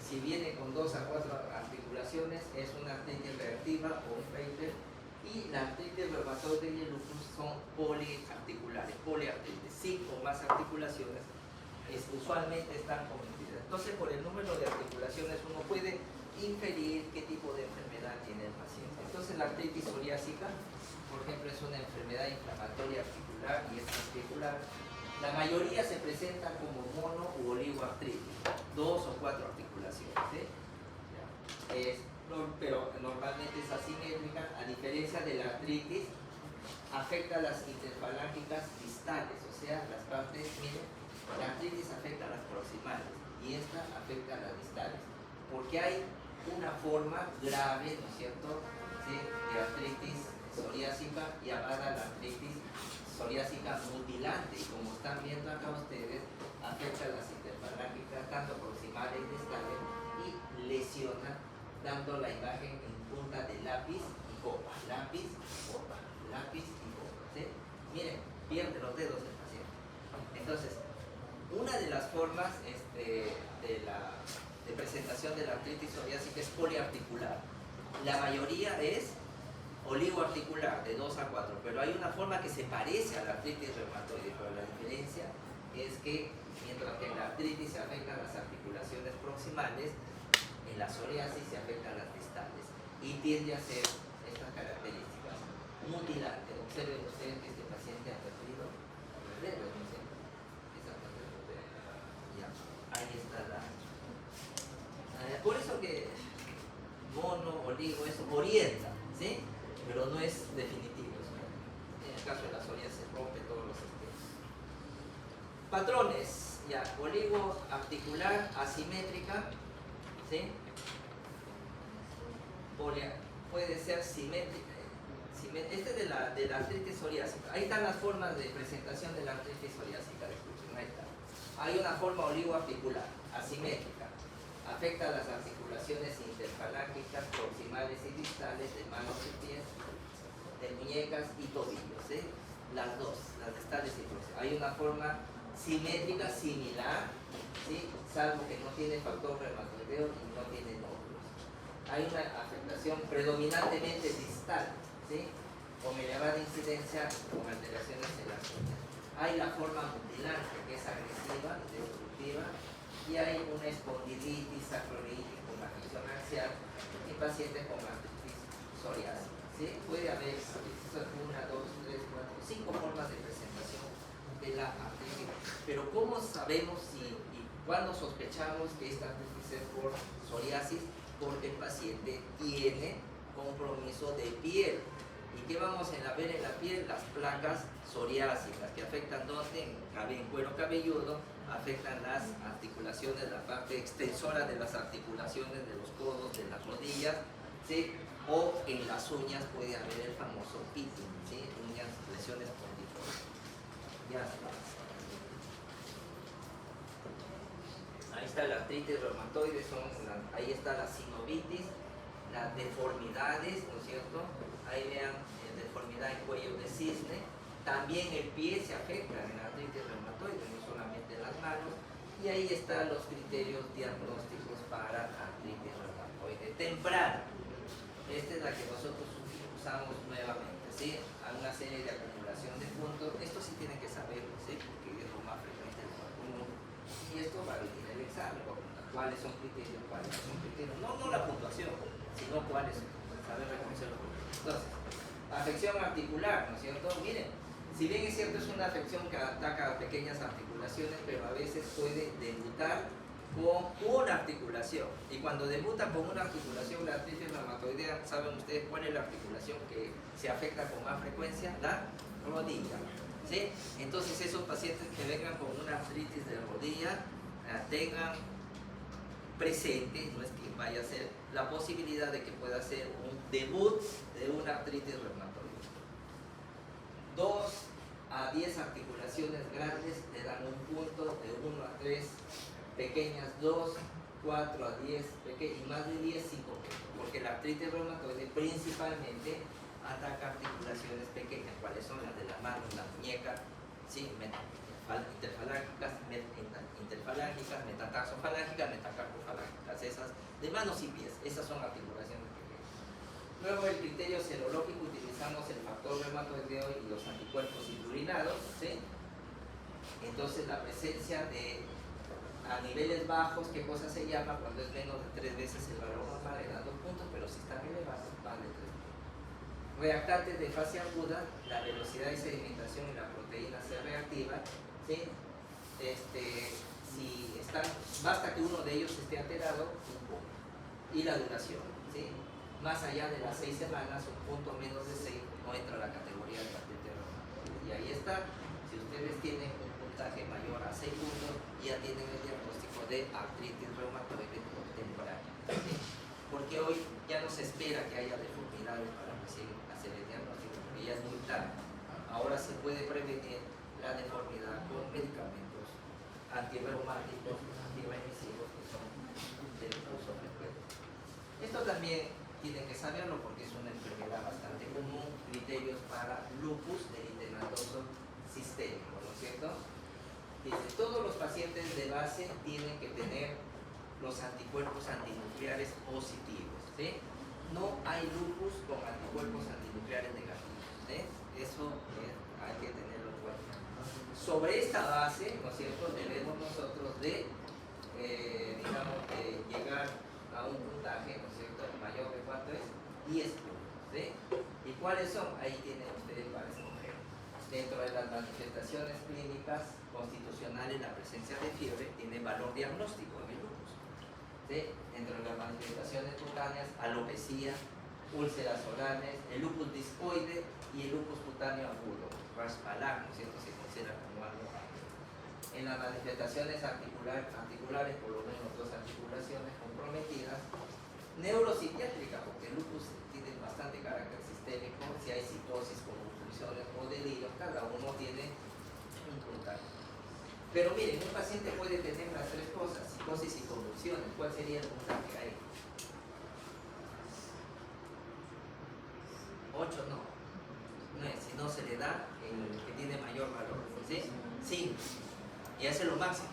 Si viene con 2 a 4 articulaciones, es una artritis reactiva o un Pfeiffer. Y la artritis reumatoide y el lupus son poliarticulares, poliartritis, 5 o más articulaciones, usualmente están confundidas. Entonces, por el número de articulaciones uno puede inferir qué tipo de enfermedad tiene el paciente. Entonces, la artritis psoriásica, por ejemplo, es una enfermedad inflamatoria articular y es articular. La mayoría se presentan como mono u oligoartritis, 2 o 4 articulaciones. ¿Sí? Pero normalmente es asimétrica, a diferencia de la artritis, afecta las interfalángicas distales, o sea, las partes, miren, la artritis afecta a las proximales y esta afecta a las distales, porque hay una forma grave, ¿no es cierto?, ¿sí?, de artritis psoriásica llamada la artritis psoriásica mutilante, y como están viendo acá ustedes, afecta a las interfalángicas tanto proximales y distales y lesiona, dando la imagen en punta de lápiz y copa, lápiz y copa, lápiz y copa, ¿sí? Miren, pierde los dedos el paciente. Entonces, una de las formas de presentación de la artritis psoriásica es poliarticular. La mayoría es oligoarticular, de 2 a 4, pero hay una forma que se parece a la artritis reumatoide, pero la diferencia es que mientras que en la artritis se afectan las articulaciones proximales, en la psoriasis se afectan las distales y tiende a ser estas características mutilante. Observen ustedes que este paciente ha perdido los dedos, ¿no es cierto? Ya, ahí está la... por eso que mono, oligo, eso orienta, ¿sí? Pero no es definitivo. ¿Sí? En el caso de la psoriasis se rompe todos los esquemas. Patrones, ya, oligoarticular, asimétrica, ¿sí? Puede ser simétrica. Este es de la artritis psoriásica. Ahí están las formas de presentación de la artritis psoriásica. Disculpen, ahí está. Hay una forma oligoarticular, asimétrica. Afecta a las articulaciones interfalángicas, proximales y distales de manos y pies, de muñecas y tobillos, ¿sí? Las dos, las distales y proximales. Hay una forma simétrica similar, ¿sí?, salvo que no tiene factor reumatoideo y no tiene nódulos. Hay una afectación predominantemente distal, ¿sí?, con elevada incidencia con alteraciones en las uñas. Hay la forma mutilante, que es agresiva, destructiva, y hay una espondilitis sacroilitis con afección axial en pacientes con artritis psoriásica, ¿sí? Puede haber 1, 2, 3, 4, 5 formas de presentación de la artritis. Pero ¿cómo sabemos y cuándo sospechamos que esta artritis es por psoriasis? Porque el paciente tiene compromiso de piel. ¿Y qué vamos a ver en la piel? Las placas psoriásicas, que afectan ¿dónde? En cuero cabelludo, afectan las articulaciones, la parte extensora de las articulaciones de los codos, de las rodillas, ¿sí? O en las uñas puede haber el famoso pitting, ¿sí?, uñas, lesiones pondiformes. Ya está. Ahí está la artritis reumatoide, ahí está la sinovitis, las deformidades, ¿no es cierto? Ahí vean deformidad en cuello de cisne. También el pie se afecta en la artritis reumatoide, no solamente las manos. Y ahí están los criterios diagnósticos para artritis reumatoide temprana. Esta es la que nosotros usamos nuevamente, ¿sí? Hay una serie de acumulación de puntos. Esto sí tienen que saberlo, ¿sí?, porque es lo más frecuente en el mundo. Y esto va a venir el examen, cuáles son criterios, cuáles son criterios. No la puntuación, sino cuáles son. Saber reconocerlo. Entonces, afección articular, ¿no es cierto? Miren, si bien es cierto, es una afección que ataca a pequeñas articulaciones, pero a veces puede debutar con una articulación. Y cuando debuta con una articulación, la artritis reumatoidea, ¿saben ustedes cuál es la articulación que se afecta con más frecuencia? La rodilla. ¿sí? Entonces esos pacientes que vengan con una artritis de rodilla tengan presente, no es que vaya a ser, la posibilidad de que pueda ser un debut de una artritis reumatoide. 2 a 10 articulaciones grandes le dan un punto, de 1 a 3 pequeñas 2, 4 a 10 y más de 10 5 puntos, porque la artritis reumatoide principalmente ataca articulaciones pequeñas, cuáles son las de la mano, la muñeca, ¿sí? Interfalángicas, metatarsofalángicas, metacarpofalángicas, esas de manos y pies, esas son articulaciones pequeñas. Luego el criterio serológico, utilizamos el factor reumatoideo y los anticuerpos hidrurinados, ¿sí? Entonces la presencia de a niveles bajos, ¿qué cosa se llama? Cuando es menos de 3 veces el valor normal, le dan 2 puntos, pero si están elevados, vale 3 puntos. Reactantes de fase aguda, la velocidad de sedimentación y la proteína C reactiva, ¿sí? Si están, basta que uno de ellos esté alterado, un punto. Y la duración, ¿sí? Más allá de las 6 semanas, un punto menos de 6 no entra a la categoría de artritis reumatoide. Y ahí está, si ustedes tienen un puntaje mayor a 6 puntos, ya tienen el diagnóstico de artritis reumatoide contemporánea, ¿sí? Porque hoy ya no se espera que haya deformidades para recién hacer el diagnóstico, porque ya es muy tarde. Ahora se puede prevenir la deformidad con medicamentos antirreumáticos, antirremisivos, que son del uso frecuente. Esto también tienen que saberlo porque es una enfermedad bastante común. Criterios para lupus eritematoso sistémico, ¿no es cierto? Dice, todos los pacientes de base tienen que tener los anticuerpos antinucleares positivos, ¿sí? No hay lupus con anticuerpos antinucleares negativos, ¿sí? Eso hay que tenerlo en cuenta. Sobre esta base, ¿no es cierto?, debemos nosotros de, llegar a un puntaje, ¿no es cierto?, mayor de ¿cuánto es? 10 puntos, ¿sí? ¿Y cuáles son? Ahí tienen ustedes para escoger. Dentro de las manifestaciones clínicas constitucionales, la presencia de fiebre tiene valor diagnóstico en el lupus, ¿sí? Dentro de las manifestaciones cutáneas, alopecia, úlceras orales, el lupus discoide y el lupus cutáneo agudo, raspalar, ¿no es cierto?, se considera como algo amplio. En las manifestaciones articulares, por lo menos 2 articulaciones comprometidas, neuropsiquiátrica, porque el lupus tiene bastante carácter sistémico, si hay psicosis, convulsiones o delirios, cada uno tiene un puntaje. Pero miren, un paciente puede tener las 3 cosas, psicosis y convulsiones. ¿Cuál sería el puntaje ahí? 8 no. No es, si no se le da el que tiene mayor valor, ¿sí? 5. Y hace lo máximo.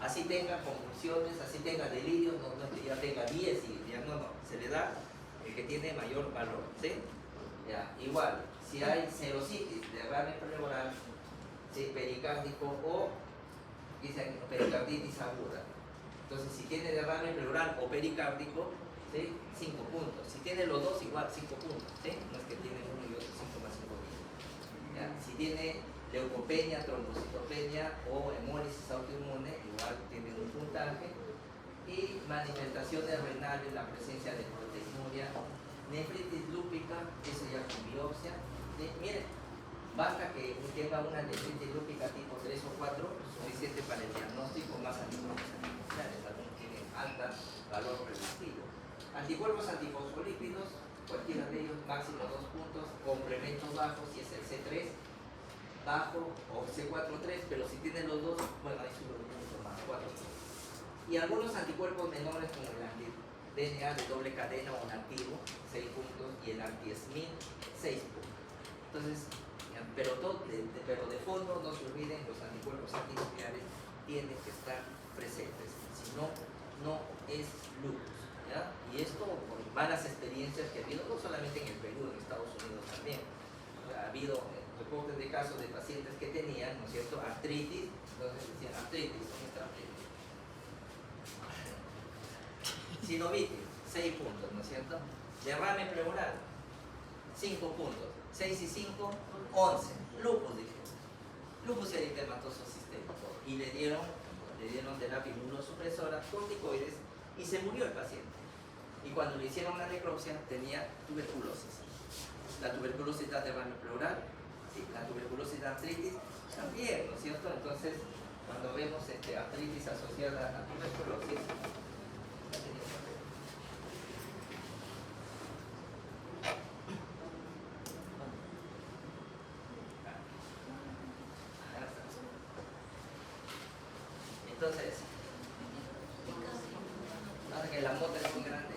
Así tenga convulsiones, así tenga delirios, no es que ya tenga 10 y ya no, se le da el que tiene mayor valor, ¿sí? Ya, igual, si hay serositis, derrame pleural, ¿sí?, pericárdico o dice pericarditis aguda. Entonces, si tiene derrame pleural o pericárdico, ¿sí?, 5 puntos. Si tiene los dos, igual 5 puntos, ¿sí? No es que tiene uno y otro, 5 más 5 puntos. ¿Ya? Si tiene leucopenia, trombocitopenia o hemólisis autoinmune, igual tiene un puntaje. Y manifestaciones renales, la presencia de proteinuria, nefritis lúpica, eso ya con biopsia. ¿Sí? Miren, basta que tenga una nefritis lúpica tipo 3 o 4, suficiente para el diagnóstico, más anticuerpos antinucleares, algunos tienen alto valor predictivo. Anticuerpos antifosfolípidos, cualquiera de ellos, máximo 2 puntos, complementos bajos, si es el C3 bajo o C4-3, pero si tienen los dos, bueno, ahí sube un punto más, 4 puntos. Y algunos anticuerpos menores como el anti-DNA de doble cadena o nativo, 6 puntos, y el anti-SMIN, 6 puntos. Entonces, pero de fondo no se olviden, los anticuerpos antinucleares tienen que estar presentes, si no, no es lupus, ¿ya? Y esto por malas experiencias que ha habido, no solamente en el Perú, en Estados Unidos también. Ha habido reportes de casos de pacientes que tenían, ¿no es cierto?, artritis, entonces decían artritis, ¿dónde está artritis? Sinovitis, 6 puntos, ¿no es cierto? Derrame pleural, 5 puntos, 6 y 5, 11. Lupus, dijeron. Lupus eritematoso sistémico. Y le dieron terapia inmunosupresora, corticoides, y se murió el paciente. Y cuando le hicieron la necropsia, tenía tuberculosis. La tuberculosis da derrame pleural, ¿sí?, la tuberculosis da artritis, También, ¿no es cierto? Entonces, cuando vemos artritis asociada a tuberculosis, ha tenido problemas. Entonces, ahora que la mota es muy grande,